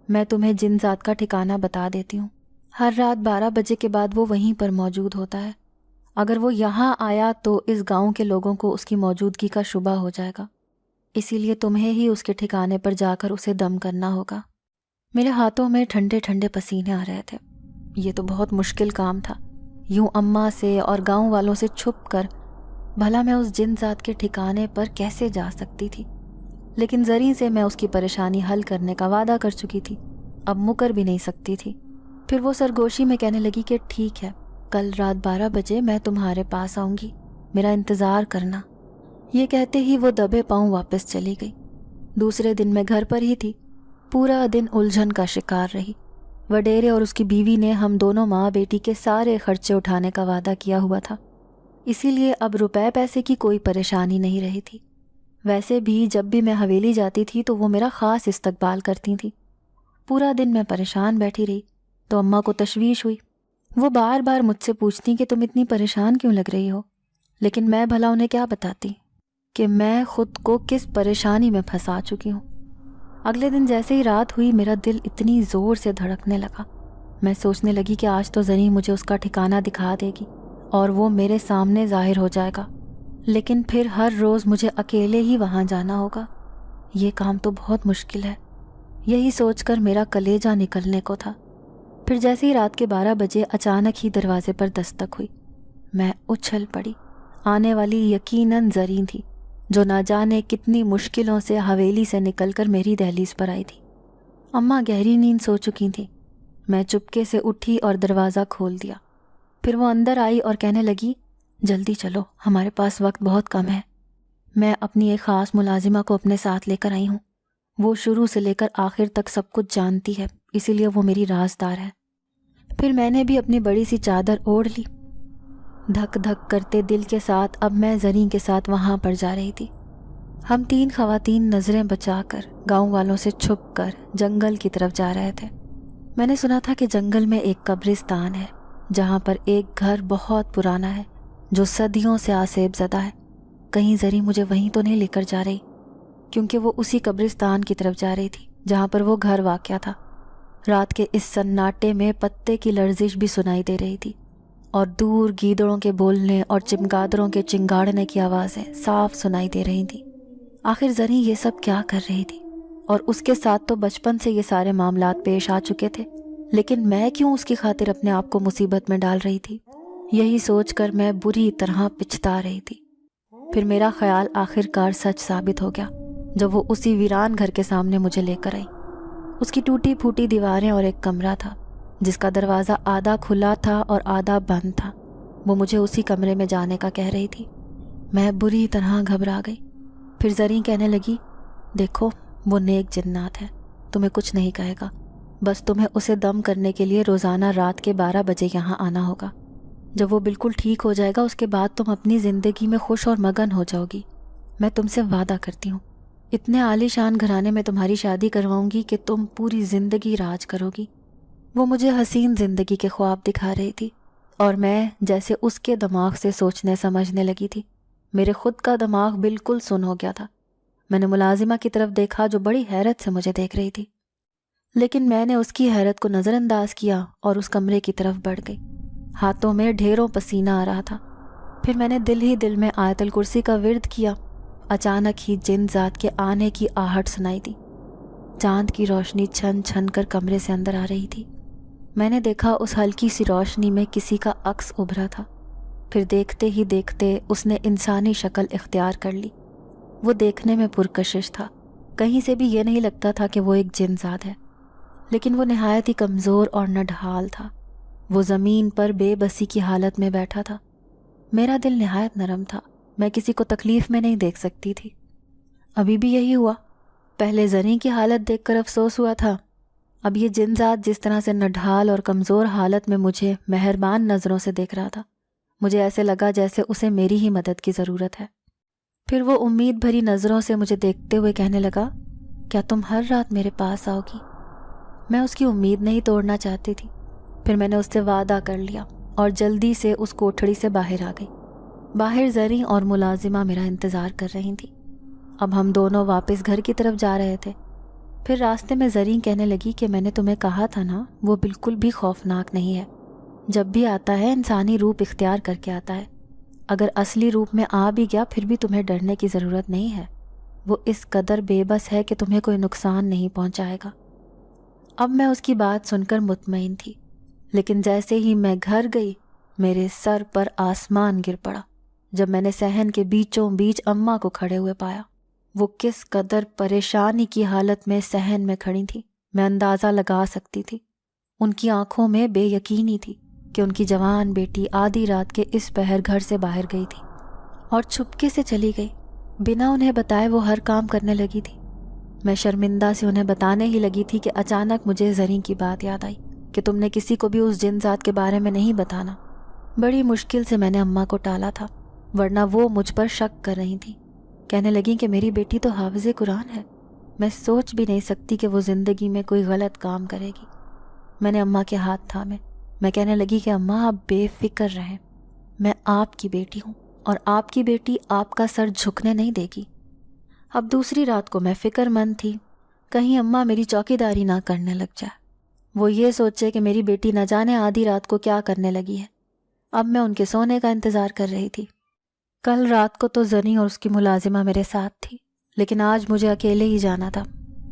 میں تمہیں جن ذات کا ٹھکانہ بتا دیتی ہوں، ہر رات 12 بجے کے بعد وہ وہیں پر موجود ہوتا ہے۔ اگر وہ یہاں آیا تو اس گاؤں کے لوگوں کو اس کی موجودگی کا شبہ ہو جائے گا، اسی لیے تمہیں ہی اس کے ٹھکانے پر جا کر اسے دم کرنا ہوگا۔ میرے ہاتھوں میں ٹھنڈے ٹھنڈے پسینے آ رہے تھے۔ یہ تو بہت مشکل کام تھا، یوں اماں سے اور گاؤں والوں سے چھپ کر بھلا میں اس جن ذات کے ٹھکانے پر کیسے جا سکتی تھی؟ لیکن زریں سے میں اس کی پریشانی حل کرنے کا وعدہ کر چکی تھی، اب مکر بھی نہیں سکتی تھی۔ پھر وہ سرگوشی میں کہنے لگی کہ ٹھیک ہے، کل رات 12 بجے میں تمہارے پاس آؤں گی، میرا انتظار کرنا۔ یہ کہتے ہی وہ دبے پاؤں واپس چلی گئی۔ دوسرے دن میں گھر پر ہی تھی، پورا دن الجھن کا شکار رہی۔ وڈیرے اور اس کی بیوی نے ہم دونوں ماں بیٹی کے سارے خرچے اٹھانے کا وعدہ کیا ہوا تھا، اسی لیے اب روپے پیسے کی کوئی پریشانی نہیں رہی تھی۔ ویسے بھی جب بھی میں حویلی جاتی تھی تو وہ میرا خاص استقبال کرتی تھیں۔ پورا دن میں پریشان بیٹھی رہی تو اماں کو تشویش ہوئی۔ وہ بار بار مجھ سے پوچھتی کہ تم اتنی پریشان کیوں لگ رہی ہو، لیکن میں بھلا انہیں کیا بتاتی کہ میں خود کو کس پریشانی میں پھنسا چکی ہوں۔ اگلے دن جیسے ہی رات ہوئی میرا دل اتنی زور سے دھڑکنے لگا، میں سوچنے لگی کہ آج تو زریں مجھے اس کا ٹھکانہ دکھا دے گی اور وہ میرے سامنے ظاہر ہو جائے گا، لیکن پھر ہر روز مجھے اکیلے ہی وہاں جانا ہوگا۔ یہ کام تو بہت مشکل ہے، یہی سوچ کر میرا کلیجہ نکلنے کو تھا۔ پھر جیسے ہی رات کے 12 بجے اچانک ہی دروازے پر دستک ہوئی، میں اچھل پڑی۔ آنے والی یقیناً زریں تھی، جو نہ جانے کتنی مشکلوں سے حویلی سے نکل کر میری دہلیز پر آئی تھی۔ اماں گہری نیند سو چکی تھیں۔ میں چپکے سے اٹھی اور دروازہ کھول دیا۔ پھر وہ اندر آئی اور کہنے لگی، جلدی چلو، ہمارے پاس وقت بہت کم ہے۔ میں اپنی ایک خاص ملازمہ کو اپنے ساتھ لے کر آئی ہوں، وہ شروع سے لے کر آخر تک سب کچھ جانتی ہے، اسی لیے وہ میری رازدار ہے۔ پھر میں نے بھی اپنی بڑی سی چادر اوڑھ لی۔ دھک دھک کرتے دل کے ساتھ اب میں زریں کے ساتھ وہاں پر جا رہی تھی۔ ہم 3 خواتین نظریں بچا کر، گاؤں والوں سے چھپ کر جنگل کی طرف جا رہے تھے۔ میں نے سنا تھا کہ جنگل میں ایک قبرستان ہے جہاں پر ایک گھر بہت پرانا ہے جو صدیوں سے آسیب زدہ ہے. کہیں زری مجھے وہیں تو نہیں لے کر جا رہی؟ کیونکہ وہ اسی قبرستان کی طرف جا رہی تھی جہاں پر وہ گھر واقع تھا. رات کے اس سناٹے میں پتے کی لرزش بھی سنائی دے رہی تھی اور دور گیدڑوں کے بولنے اور چمگادڑوں کے چنگاڑنے کی آوازیں صاف سنائی دے رہی تھیں. آخر زری یہ سب کیا کر رہی تھی؟ اور اس کے ساتھ تو بچپن سے یہ سارے معاملات پیش آ چکے تھے، لیکن میں کیوں اس کی خاطر اپنے آپ کو مصیبت میں ڈال رہی تھی؟ یہی سوچ کر میں بری طرح پچھتا رہی تھی. پھر میرا خیال آخر کار سچ ثابت ہو گیا جب وہ اسی ویران گھر کے سامنے مجھے لے کر آئی. اس کی ٹوٹی پھوٹی دیواریں اور ایک کمرہ تھا جس کا دروازہ آدھا کھلا تھا اور آدھا بند تھا. وہ مجھے اسی کمرے میں جانے کا کہہ رہی تھی. میں بری طرح گھبرا گئی. پھر زریں کہنے لگی، دیکھو وہ نیک جنات ہے، تمہیں کچھ نہیں کہے گا، بس تمہیں اسے دم کرنے کے لیے روزانہ رات کے 12 بجے یہاں آنا ہوگا. جب وہ بالکل ٹھیک ہو جائے گا اس کے بعد تم اپنی زندگی میں خوش اور مگن ہو جاؤ گی. میں تم سے وعدہ کرتی ہوں، اتنے عالی شان گھرانے میں تمہاری شادی کرواؤں گی کہ تم پوری زندگی راج کرو گی. وہ مجھے حسین زندگی کے خواب دکھا رہی تھی اور میں جیسے اس کے دماغ سے سوچنے سمجھنے لگی تھی. میرے خود کا دماغ بالکل سن ہو گیا تھا. میں نے ملازمہ کی طرف دیکھا جو بڑی حیرت سے مجھے دیکھ رہی تھی، لیکن میں نے اس کی حیرت کو نظر انداز کیا اور اس کمرے کی طرف بڑھ گئی. ہاتھوں میں ڈھیروں پسینہ آ رہا تھا. پھر میں نے دل ہی دل میں آیت الکرسی کا ورد کیا. اچانک ہی جن ذات کے آنے کی آہٹ سنائی دی. چاند کی روشنی چھن چھن کر کمرے سے اندر آ رہی تھی. میں نے دیکھا اس ہلکی سی روشنی میں کسی کا عکس ابھرا تھا. پھر دیکھتے ہی دیکھتے اس نے انسانی شکل اختیار کر لی. وہ دیکھنے میں پرکشش تھا، کہیں سے بھی یہ نہیں لگتا تھا کہ وہ ایک جن ذات ہے، لیکن وہ نہایت ہی کمزور اور نڈھال تھا. وہ زمین پر بے بسی کی حالت میں بیٹھا تھا. میرا دل نہایت نرم تھا، میں کسی کو تکلیف میں نہیں دیکھ سکتی تھی. ابھی بھی یہی ہوا. پہلے زریں کی حالت دیکھ کر افسوس ہوا تھا، اب یہ جن ذات جس طرح سے نڈھال اور کمزور حالت میں مجھے مہربان نظروں سے دیکھ رہا تھا، مجھے ایسے لگا جیسے اسے میری ہی مدد کی ضرورت ہے. پھر وہ امید بھری نظروں سے مجھے دیکھتے ہوئے کہنے لگا، کیا تم ہر رات میرے پاس آؤ گی؟ میں اس کی امید نہیں توڑنا چاہتی تھی. پھر میں نے اس سے وعدہ کر لیا اور جلدی سے اس کوٹھڑی سے باہر آ گئی. باہر زریں اور ملازمہ میرا انتظار کر رہی تھیں. اب ہم دونوں واپس گھر کی طرف جا رہے تھے. پھر راستے میں زریں کہنے لگی کہ میں نے تمہیں کہا تھا نا، وہ بالکل بھی خوفناک نہیں ہے. جب بھی آتا ہے انسانی روپ اختیار کر کے آتا ہے. اگر اصلی روپ میں آ بھی گیا پھر بھی تمہیں ڈرنے کی ضرورت نہیں ہے. وہ اس قدر بے بس ہے کہ تمہیں کوئی نقصان نہیں پہنچائے گا. اب میں اس کی بات سن کر مطمئن تھی، لیکن جیسے ہی میں گھر گئی میرے سر پر آسمان گر پڑا جب میں نے صحن کے بیچوں بیچ اماں کو کھڑے ہوئے پایا. وہ کس قدر پریشانی کی حالت میں صحن میں کھڑی تھی میں اندازہ لگا سکتی تھی. ان کی آنکھوں میں بے یقینی تھی کہ ان کی جوان بیٹی آدھی رات کے اس پہر گھر سے باہر گئی تھی اور چھپکے سے چلی گئی. بنا انہیں بتائے وہ ہر کام کرنے لگی تھی. میں شرمندہ سے انہیں بتانے ہی لگی تھی کہ اچانک مجھے زریں کی بات یاد آئی کہ تم نے کسی کو بھی اس جن ذات کے بارے میں نہیں بتانا. بڑی مشکل سے میں نے اماں کو ٹالا تھا، ورنہ وہ مجھ پر شک کر رہی تھیں. کہنے لگیں کہ میری بیٹی تو حافظ قرآن ہے، میں سوچ بھی نہیں سکتی کہ وہ زندگی میں کوئی غلط کام کرے گی. میں نے اماں کے ہاتھ تھامے. میں کہنے لگی کہ اماں آپ بے فکر رہیں، میں آپ کی بیٹی ہوں اور آپ کی بیٹی آپ کا سر جھکنے نہیں دے گی. اب دوسری رات کو میں فکر مند تھی، کہیں اماں میری چوکیداری نہ کرنے لگ جائے. وہ یہ سوچے کہ میری بیٹی نہ جانے آدھی رات کو کیا کرنے لگی ہے. اب میں ان کے سونے کا انتظار کر رہی تھی. کل رات کو تو زریں اور اس کی ملازمہ میرے ساتھ تھی، لیکن آج مجھے اکیلے ہی جانا تھا.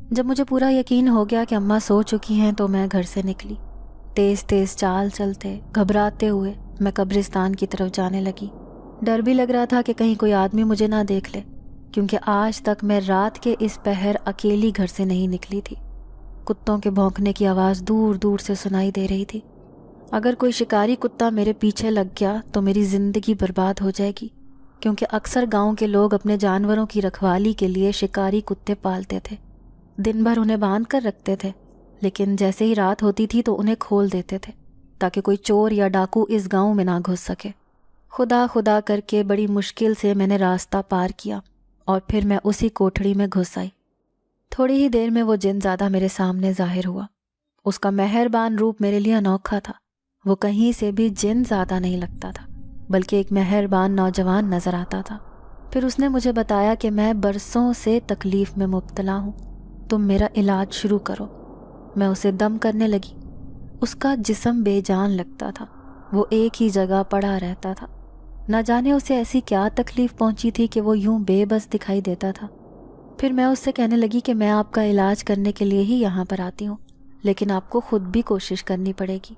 جب مجھے پورا یقین ہو گیا کہ اماں سو چکی ہیں تو میں گھر سے نکلی. تیز تیز چال چلتے گھبراتے ہوئے میں قبرستان کی طرف جانے لگی. ڈر بھی لگ رہا تھا کہ کہیں کوئی آدمی مجھے نہ دیکھ لے، کیونکہ آج تک میں رات کے اس پہر اکیلی گھر سے نہیں نکلی تھی. کتوں کے بھونکنے کی آواز دور دور سے سنائی دے رہی تھی. اگر کوئی شکاری کتا میرے پیچھے لگ گیا تو میری زندگی برباد ہو جائے گی، کیونکہ اکثر گاؤں کے لوگ اپنے جانوروں کی رکھوالی کے لیے شکاری کتے پالتے تھے. دن بھر انہیں باندھ کر رکھتے تھے، لیکن جیسے ہی رات ہوتی تھی تو انہیں کھول دیتے تھے تاکہ کوئی چور یا ڈاکو اس گاؤں میں نہ گھس سکے. خدا خدا کر کے بڑی مشکل سے میں نے راستہ پار کیا اور پھر میں اسی کوٹھڑی میں گھس آئی. تھوڑی ہی دیر میں وہ جن زیادہ میرے سامنے ظاہر ہوا. اس کا مہربان روپ میرے لیے انوکھا تھا. وہ کہیں سے بھی جن زیادہ نہیں لگتا تھا بلکہ ایک مہربان نوجوان نظر آتا تھا. پھر اس نے مجھے بتایا کہ میں برسوں سے تکلیف میں مبتلا ہوں, تم میرا علاج شروع کرو. میں اسے دم کرنے لگی. اس کا جسم بے جان لگتا تھا, وہ ایک ہی جگہ پڑا رہتا تھا. نہ جانے اسے ایسی کیا تکلیف پہنچی تھی کہ وہ یوں بے بس دکھائی دیتا تھا. پھر میں اس سے کہنے لگی کہ میں آپ کا علاج کرنے کے لیے ہی یہاں پر آتی ہوں, لیکن آپ کو خود بھی کوشش کرنی پڑے گی.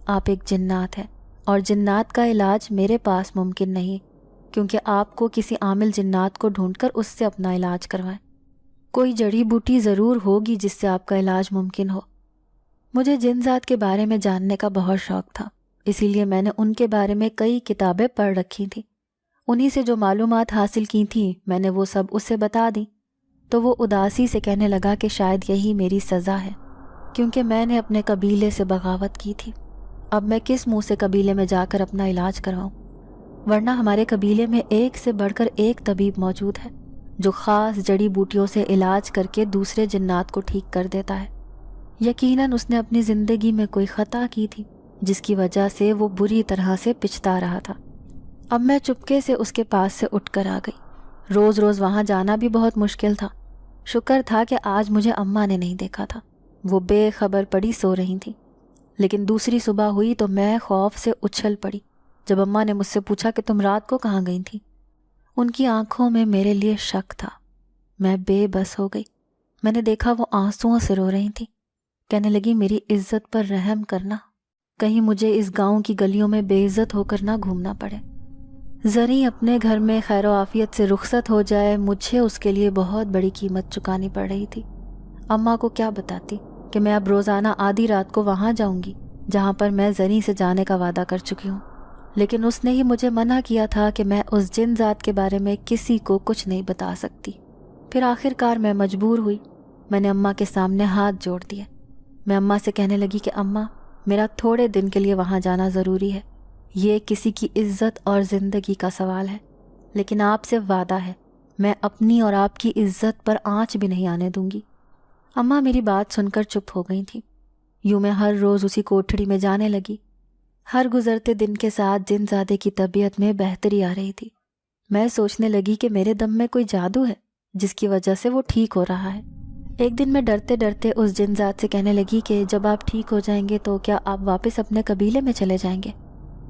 آپ ایک جنات ہیں اور جنات کا علاج میرے پاس ممکن نہیں, کیونکہ آپ کو کسی عامل جنات کو ڈھونڈ کر اس سے اپنا علاج کروائیں. کوئی جڑی بوٹی ضرور ہوگی جس سے آپ کا علاج ممکن ہو. مجھے جن ذات کے بارے میں جاننے کا بہت شوق تھا, اسی لیے میں نے ان کے بارے میں کئی کتابیں پڑھ رکھی تھیں. انہی سے جو معلومات حاصل کی تھیں میں نے وہ سب اسے بتا دیں. تو وہ اداسی سے کہنے لگا کہ شاید یہی میری سزا ہے, کیونکہ میں نے اپنے قبیلے سے بغاوت کی تھی. اب میں کس منہ سے قبیلے میں جا کر اپنا علاج کرواؤں؟ ورنہ ہمارے قبیلے میں ایک سے بڑھ کر ایک طبیب موجود ہے جو خاص جڑی بوٹیوں سے علاج کر کے دوسرے جنات کو ٹھیک کر دیتا ہے. یقیناً اس نے اپنی زندگی میں کوئی خطا کی تھی جس کی وجہ سے وہ بری طرح سے پچھتا رہا تھا. اب میں چپکے سے اس کے پاس سے اٹھ کر آ گئی. روز روز وہاں جانا بھی بہت مشکل تھا. شکر تھا کہ آج مجھے اماں نے نہیں دیکھا تھا, وہ بے خبر پڑی سو رہی تھیں. لیکن دوسری صبح ہوئی تو میں خوف سے اچھل پڑی جب اماں نے مجھ سے پوچھا کہ تم رات کو کہاں گئی تھی. ان کی آنکھوں میں میرے لیے شک تھا. میں بے بس ہو گئی. میں نے دیکھا وہ آنسوؤں سے رو رہی تھی. کہنے لگی میری عزت پر رحم کرنا, کہیں مجھے اس گاؤں کی گلیوں میں بے عزت ہو کر نہ گھومنا پڑے. زریں اپنے گھر میں خیر و عافیت سے رخصت ہو جائے, مجھے اس کے لیے بہت بڑی قیمت چکانی پڑ رہی تھی. اماں کو کیا بتاتی کہ میں اب روزانہ آدھی رات کو وہاں جاؤں گی جہاں پر میں زریں سے جانے کا وعدہ کر چکی ہوں. لیکن اس نے ہی مجھے منع کیا تھا کہ میں اس جن ذات کے بارے میں کسی کو کچھ نہیں بتا سکتی. پھر آخر کار میں مجبور ہوئی. میں نے اماں کے سامنے ہاتھ جوڑ دیے. میں اماں سے کہنے لگی کہ اماں, میرا تھوڑے دن کے لیے وہاں جانا ضروری ہے. یہ کسی کی عزت اور زندگی کا سوال ہے, لیکن آپ سے وعدہ ہے میں اپنی اور آپ کی عزت پر آنچ بھی نہیں آنے دوں گی. اماں میری بات سن کر چپ ہو گئی تھیں. یوں میں ہر روز اسی کوٹھڑی میں جانے لگی. ہر گزرتے دن کے ساتھ جن زادے کی طبیعت میں بہتری آ رہی تھی. میں سوچنے لگی کہ میرے دم میں کوئی جادو ہے جس کی وجہ سے وہ ٹھیک ہو رہا ہے. ایک دن میں ڈرتے ڈرتے اس جن ذات سے کہنے لگی کہ جب آپ ٹھیک ہو جائیں گے تو کیا آپ واپس اپنے قبیلے میں چلے جائیں گے؟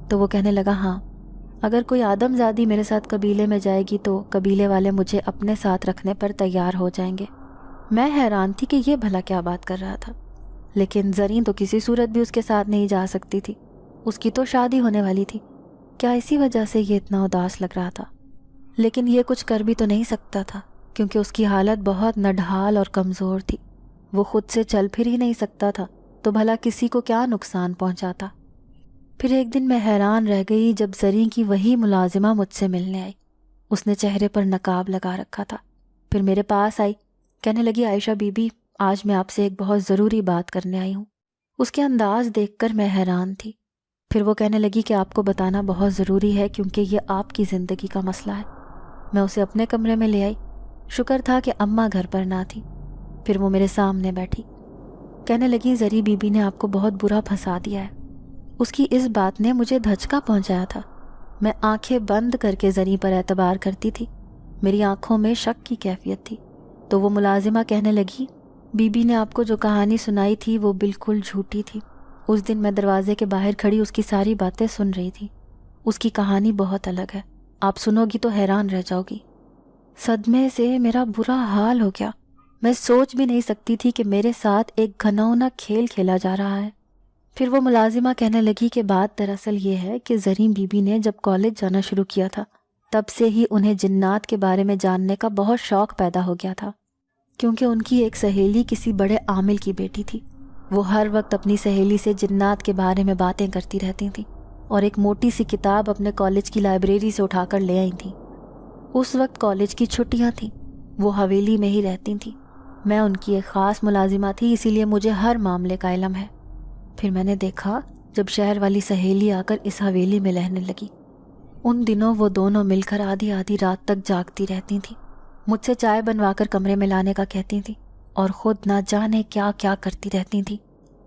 تو وہ کہنے لگا ہاں, اگر کوئی آدم زادی میرے ساتھ قبیلے میں جائے گی تو قبیلے والے مجھے اپنے ساتھ رکھنے پر تیار ہو جائیں گے. میں حیران تھی کہ یہ بھلا کیا بات کر رہا تھا, لیکن زریں تو کسی صورت بھی اس کے ساتھ نہیں جا سکتی تھی. اس کی تو شادی ہونے والی تھی. کیا اسی وجہ سے یہ اتنا اداس لگ رہا تھا؟ لیکن یہ کچھ کر بھی تو نہیں سکتا تھا کیونکہ اس کی حالت بہت نڈھال اور کمزور تھی. وہ خود سے چل پھر ہی نہیں سکتا تھا, تو بھلا کسی کو کیا نقصان پہنچاتا. پھر ایک دن میں حیران رہ گئی جب زریں کی وہی ملازمہ مجھ سے ملنے آئی. اس نے چہرے پر نقاب لگا رکھا تھا. پھر میرے پاس آئی. کہنے لگی عائشہ بی بی, آج میں آپ سے ایک بہت ضروری بات کرنے آئی ہوں. اس کے انداز دیکھ کر میں حیران تھی. پھر وہ کہنے لگی کہ آپ کو بتانا بہت ضروری ہے کیونکہ یہ آپ کی زندگی کا مسئلہ ہے. میں اسے اپنے کمرے میں لے آئی. شکر تھا کہ اماں گھر پر نہ تھی. پھر وہ میرے سامنے بیٹھی. کہنے لگی زری بی بی نے آپ کو بہت برا پھنسا دیا ہے. اس کی اس بات نے مجھے دھچکا پہنچایا تھا. میں آنکھیں بند کر کے زری پر اعتبار کرتی تھی. میری آنکھوں میں شک کی کیفیت تھی. تو وہ ملازمہ کہنے لگی بی بی نے آپ کو جو کہانی سنائی تھی وہ بالکل جھوٹی تھی. اس دن میں دروازے کے باہر کھڑی اس کی ساری باتیں سن رہی تھی. اس کی کہانی بہت الگ ہے, آپ سنو گی تو حیران رہ جاؤ گی. صدمے سے میرا برا حال ہو گیا. میں سوچ بھی نہیں سکتی تھی کہ میرے ساتھ ایک گھناؤنا کھیل کھیلا جا رہا ہے. پھر وہ ملازمہ کہنے لگی کہ بات دراصل یہ ہے کہ زریں بی بی نے جب کالج جانا شروع کیا تھا تب سے ہی انہیں جنات کے بارے میں جاننے کا بہت شوق پیدا ہو گیا تھا, کیونکہ ان کی ایک سہیلی کسی بڑے عامل کی بیٹی تھی. وہ ہر وقت اپنی سہیلی سے جنات کے بارے میں باتیں کرتی رہتی تھیں اور ایک موٹی سی کتاب اپنے کالج کی لائبریری سے اٹھا کر لے آئی تھیں. اس وقت کالج کی چھٹیاں تھیں. وہ حویلی میں ہی رہتی تھیں. میں ان کی ایک خاص ملازمہ تھی, اسی لیے مجھے ہر معاملے کا علم ہے. پھر میں نے دیکھا جب شہر والی سہیلی آ کر اس حویلی میں رہنے لگی. ان دنوں وہ دونوں مل کر آدھی آدھی رات تک جاگتی رہتی تھیں. مجھ سے چائے بنوا کر کمرے میں لانے کا کہتی تھیں اور خود نہ جانے کیا کیا کرتی رہتی تھیں.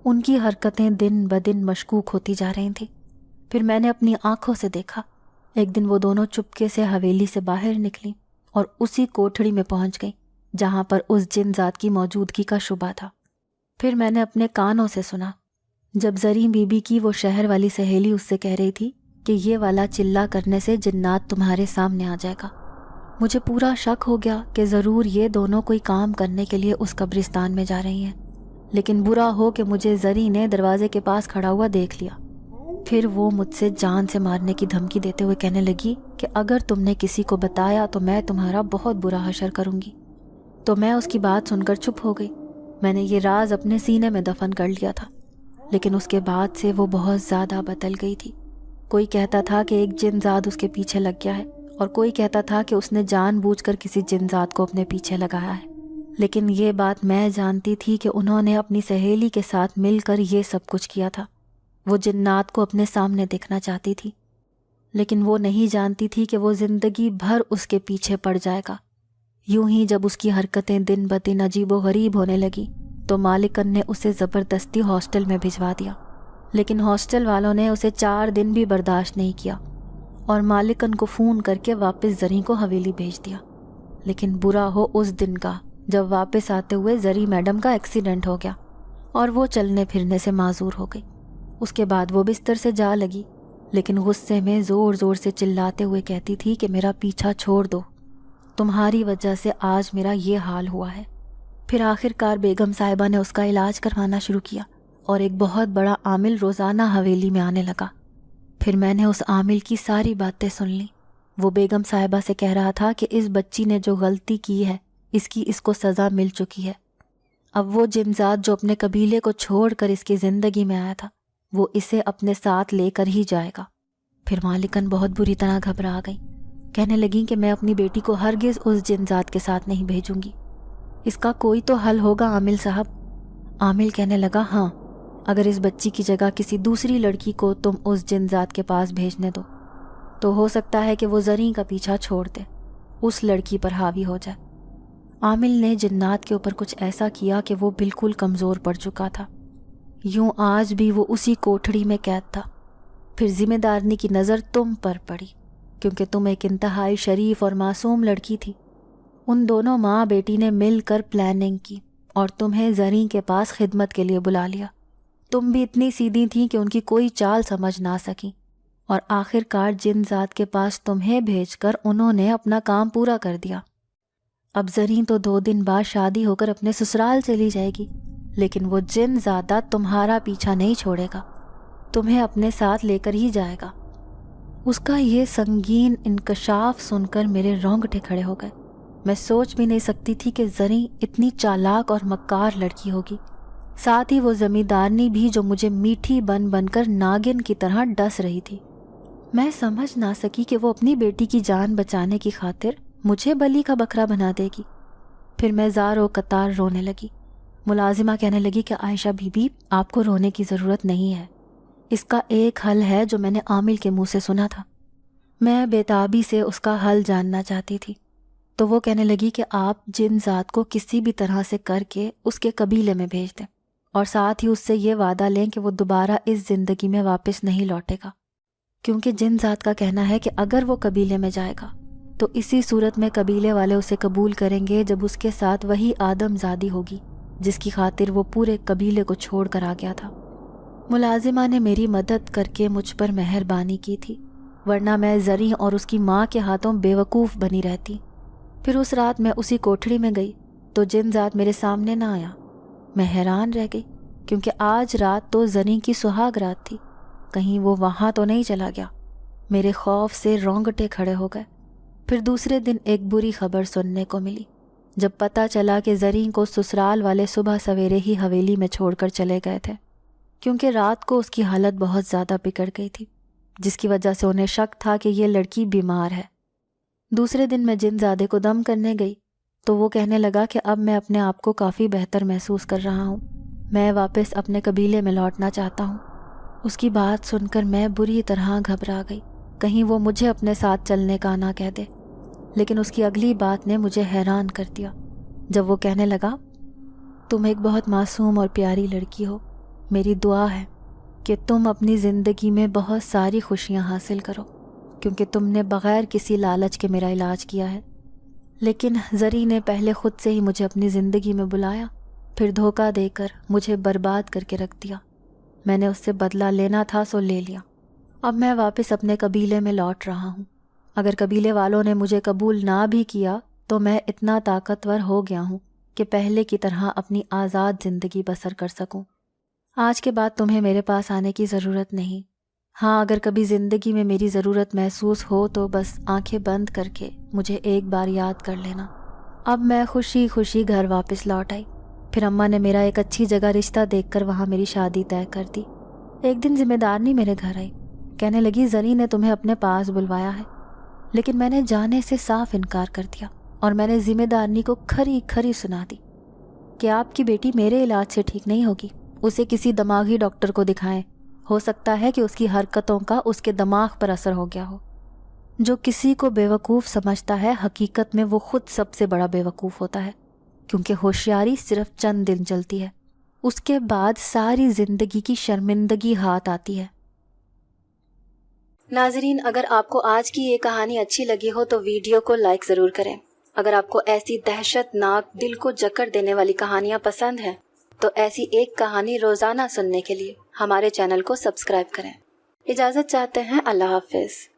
ان کی حرکتیں دن بدن مشکوک ہوتی جا رہی تھیں۔ پھر میں نے اپنی آنکھوں سے دیکھا، ایک دن وہ دونوں چپکے سے حویلی سے باہر نکلیں اور اسی کوٹھڑی میں پہنچ گئیں جہاں پر اس جن ذات کی موجودگی کا شبہ تھا۔ پھر میں نے اپنے کانوں سے سنا جب زریں بی بی کی وہ شہر والی سہیلی اس سے کہہ رہی تھی کہ یہ والا چلا کرنے سے جنات تمہارے سامنے آ جائے گا۔ مجھے پورا شک ہو گیا کہ ضرور یہ دونوں کوئی کام کرنے کے لیے اس قبرستان میں جا رہی ہیں، لیکن برا ہو کہ مجھے زری نے دروازے کے پاس کھڑا ہوا دیکھ لیا۔ پھر وہ مجھ سے جان سے مارنے کی دھمکی دیتے ہوئے کہنے لگی کہ اگر تم نے کسی کو بتایا تو میں تمہارا بہت برا حشر کروں گی۔ تو میں اس کی بات سن کر چپ ہو گئی۔ میں نے یہ راز اپنے سینے میں دفن کر لیا تھا، لیکن اس کے بعد سے وہ بہت زیادہ بدل گئی تھی۔ کوئی کہتا تھا کہ ایک جن ذات اس کے پیچھے لگ گیا ہے، اور کوئی کہتا تھا کہ اس نے جان بوجھ کر کسی جن ذات کو اپنے پیچھے لگایا ہے۔ لیکن یہ بات میں جانتی تھی کہ انہوں نے اپنی سہیلی کے ساتھ مل کر یہ سب کچھ کیا تھا۔ وہ جنات کو اپنے سامنے دیکھنا چاہتی تھی، لیکن وہ نہیں جانتی تھی کہ وہ زندگی بھر اس کے پیچھے پڑ جائے گا۔ یوں ہی جب اس کی حرکتیں دن بدن عجیب و غریب ہونے لگی تو مالکن نے اسے زبردستی ہاسٹل میں بھجوا دیا، لیکن ہاسٹل والوں نے اسے 4 دن بھی برداشت نہیں کیا اور مالکن کو فون کر کے واپس زریں کو حویلی بھیج دیا۔ لیکن برا ہو اس دن کا جب واپس آتے ہوئے زری میڈم کا ایکسیڈنٹ ہو گیا اور وہ چلنے پھرنے سے معذور ہو گئی۔ اس کے بعد وہ بستر سے جا لگی، لیکن غصے میں زور زور سے چلاتے ہوئے کہتی تھی کہ میرا پیچھا چھوڑ دو، تمہاری وجہ سے آج میرا یہ حال ہوا ہے۔ پھر آخر کار بیگم صاحبہ نے اس کا علاج کروانا شروع کیا اور ایک بہت بڑا عامل روزانہ حویلی میں آنے لگا۔ پھر میں نے اس عامل کی ساری باتیں سن لیں۔ وہ بیگم صاحبہ سے کہہ رہا تھا کہ اس بچی نے جو غلطی کی ہے اس کو سزا مل چکی ہے۔ اب وہ جن ذات جو اپنے قبیلے کو چھوڑ کر اس کی زندگی میں آیا تھا وہ اسے اپنے ساتھ لے کر ہی جائے گا۔ پھر مالکن بہت بری طرح گھبرا گئی، کہنے لگیں کہ میں اپنی بیٹی کو ہرگز اس جن ذات کے ساتھ نہیں بھیجوں گی، اس کا کوئی تو حل ہوگا عامل صاحب۔ عامل کہنے لگا ہاں، اگر اس بچی کی جگہ کسی دوسری لڑکی کو تم اس جن ذات کے پاس بھیجنے دو تو ہو سکتا ہے کہ وہ زریں کا پیچھا چھوڑ دے، اس لڑکی پر حاوی ہو جائے۔ عامل نے جنات کے اوپر کچھ ایسا کیا کہ وہ بالکل کمزور پڑ چکا تھا، یوں آج بھی وہ اسی کوٹھڑی میں قید تھا۔ پھر ذمہ دارنی کی نظر تم پر پڑی کیونکہ تم ایک انتہائی شریف اور معصوم لڑکی تھی۔ ان دونوں ماں بیٹی نے مل کر پلاننگ کی اور تمہیں زریں کے پاس خدمت کے لیے بلا لیا۔ تم بھی اتنی سیدھی تھیں کہ ان کی کوئی چال سمجھ نہ سکی، اور آخر کار جن ذات کے پاس تمہیں بھیج کر انہوں نے اپنا کام پورا کر دیا۔ اب زریں تو 2 دن بعد شادی ہو کر اپنے سسرال چلی جائے گی، لیکن وہ جن زادہ تمہارا پیچھا نہیں چھوڑے گا، تمہیں اپنے ساتھ لے کر ہی جائے گا۔ اس کا یہ سنگین انکشاف سن کر میرے رونگٹے کھڑے ہو گئے۔ میں سوچ بھی نہیں سکتی تھی کہ زریں اتنی چالاک اور مکار لڑکی ہوگی، ساتھ ہی وہ زمیندارنی بھی جو مجھے میٹھی بن بن کر ناگن کی طرح ڈس رہی تھی۔ میں سمجھ نہ سکی کہ وہ اپنی بیٹی کی جان بچانے کی خاطر مجھے بلی کا بکرا بنا دے گی۔ پھر میں زار و قطار رونے لگی۔ ملازمہ کہنے لگی کہ عائشہ بی بی آپ کو رونے کی ضرورت نہیں ہے، اس کا ایک حل ہے جو میں نے عامل کے منہ سے سنا تھا۔ میں بے تابی سے اس کا حل جاننا چاہتی تھی، تو وہ کہنے لگی کہ آپ جن ذات کو کسی بھی طرح سے کر کے اس کے قبیلے میں بھیج دیں، اور ساتھ ہی اس سے یہ وعدہ لیں کہ وہ دوبارہ اس زندگی میں واپس نہیں لوٹے گا، کیونکہ جن ذات کا کہنا ہے کہ اگر وہ قبیلے میں جائے گا تو اسی صورت میں قبیلے والے اسے قبول کریں گے جب اس کے ساتھ وہی آدم زادی ہوگی جس کی خاطر وہ پورے قبیلے کو چھوڑ کر آ گیا تھا۔ ملازمہ نے میری مدد کر کے مجھ پر مہربانی کی تھی، ورنہ میں زریں اور اس کی ماں کے ہاتھوں بے وقوف بنی رہتی۔ پھر اس رات میں اسی کوٹھڑی میں گئی تو جن ذات میرے سامنے نہ آیا۔ میں حیران رہ گئی کیونکہ آج رات تو زریں کی سہاگ رات تھی، کہیں وہ وہاں تو نہیں چلا گیا۔ میرے خوف سے رونگٹے کھڑے ہو گئے۔ پھر دوسرے دن ایک بری خبر سننے کو ملی جب پتہ چلا کہ زریں کو سسرال والے صبح سویرے ہی حویلی میں چھوڑ کر چلے گئے تھے، کیونکہ رات کو اس کی حالت بہت زیادہ بگڑ گئی تھی، جس کی وجہ سے انہیں شک تھا کہ یہ لڑکی بیمار ہے۔ دوسرے دن میں جن زادے کو دم کرنے گئی تو وہ کہنے لگا کہ اب میں اپنے آپ کو کافی بہتر محسوس کر رہا ہوں، میں واپس اپنے قبیلے میں لوٹنا چاہتا ہوں۔ اس کی بات سن کر میں بری طرح گھبرا گئی، کہیں وہ مجھے اپنے ساتھ چلنے کا نہ کہہ دے۔ لیکن اس کی اگلی بات نے مجھے حیران کر دیا جب وہ کہنے لگا تم ایک بہت معصوم اور پیاری لڑکی ہو، میری دعا ہے کہ تم اپنی زندگی میں بہت ساری خوشیاں حاصل کرو، کیونکہ تم نے بغیر کسی لالچ کے میرا علاج کیا ہے۔ لیکن زری نے پہلے خود سے ہی مجھے اپنی زندگی میں بلایا، پھر دھوکہ دے کر مجھے برباد کر کے رکھ دیا۔ میں نے اس سے بدلہ لینا تھا سو لے لیا۔ اب میں واپس اپنے قبیلے میں لوٹ رہا ہوں۔ اگر قبیلے والوں نے مجھے قبول نہ بھی کیا تو میں اتنا طاقتور ہو گیا ہوں کہ پہلے کی طرح اپنی آزاد زندگی بسر کر سکوں۔ آج کے بعد تمہیں میرے پاس آنے کی ضرورت نہیں۔ ہاں، اگر کبھی زندگی میں میری ضرورت محسوس ہو تو بس آنکھیں بند کر کے مجھے ایک بار یاد کر لینا۔ اب میں خوشی خوشی گھر واپس لوٹ آئی۔ پھر اماں نے میرا ایک اچھی جگہ رشتہ دیکھ کر وہاں میری شادی طے کر دی۔ ایک دن ذمہ دارنی میرے گھر آئی، کہنے لگی زری نے تمہیں اپنے پاس بلوایا ہے۔ لیکن میں نے جانے سے صاف انکار کر دیا اور میں نے ذمہ دارنی کو کھری کھری سنا دی کہ آپ کی بیٹی میرے علاج سے ٹھیک نہیں ہوگی، اسے کسی دماغی ڈاکٹر کو دکھائیں، ہو سکتا ہے کہ اس کی حرکتوں کا اس کے دماغ پر اثر ہو گیا ہو۔ جو کسی کو بیوقوف سمجھتا ہے حقیقت میں وہ خود سب سے بڑا بیوقوف ہوتا ہے، کیونکہ ہوشیاری صرف چند دن چلتی ہے، اس کے بعد ساری زندگی کی شرمندگی ہاتھ آتی ہے۔ ناظرین، اگر آپ کو آج کی یہ کہانی اچھی لگی ہو تو ویڈیو کو لائک ضرور کریں۔ اگر آپ کو ایسی دہشت ناک دل کو جکڑ دینے والی کہانیاں پسند ہیں تو ایسی ایک کہانی روزانہ سننے کے لیے ہمارے چینل کو سبسکرائب کریں۔ اجازت چاہتے ہیں، اللہ حافظ۔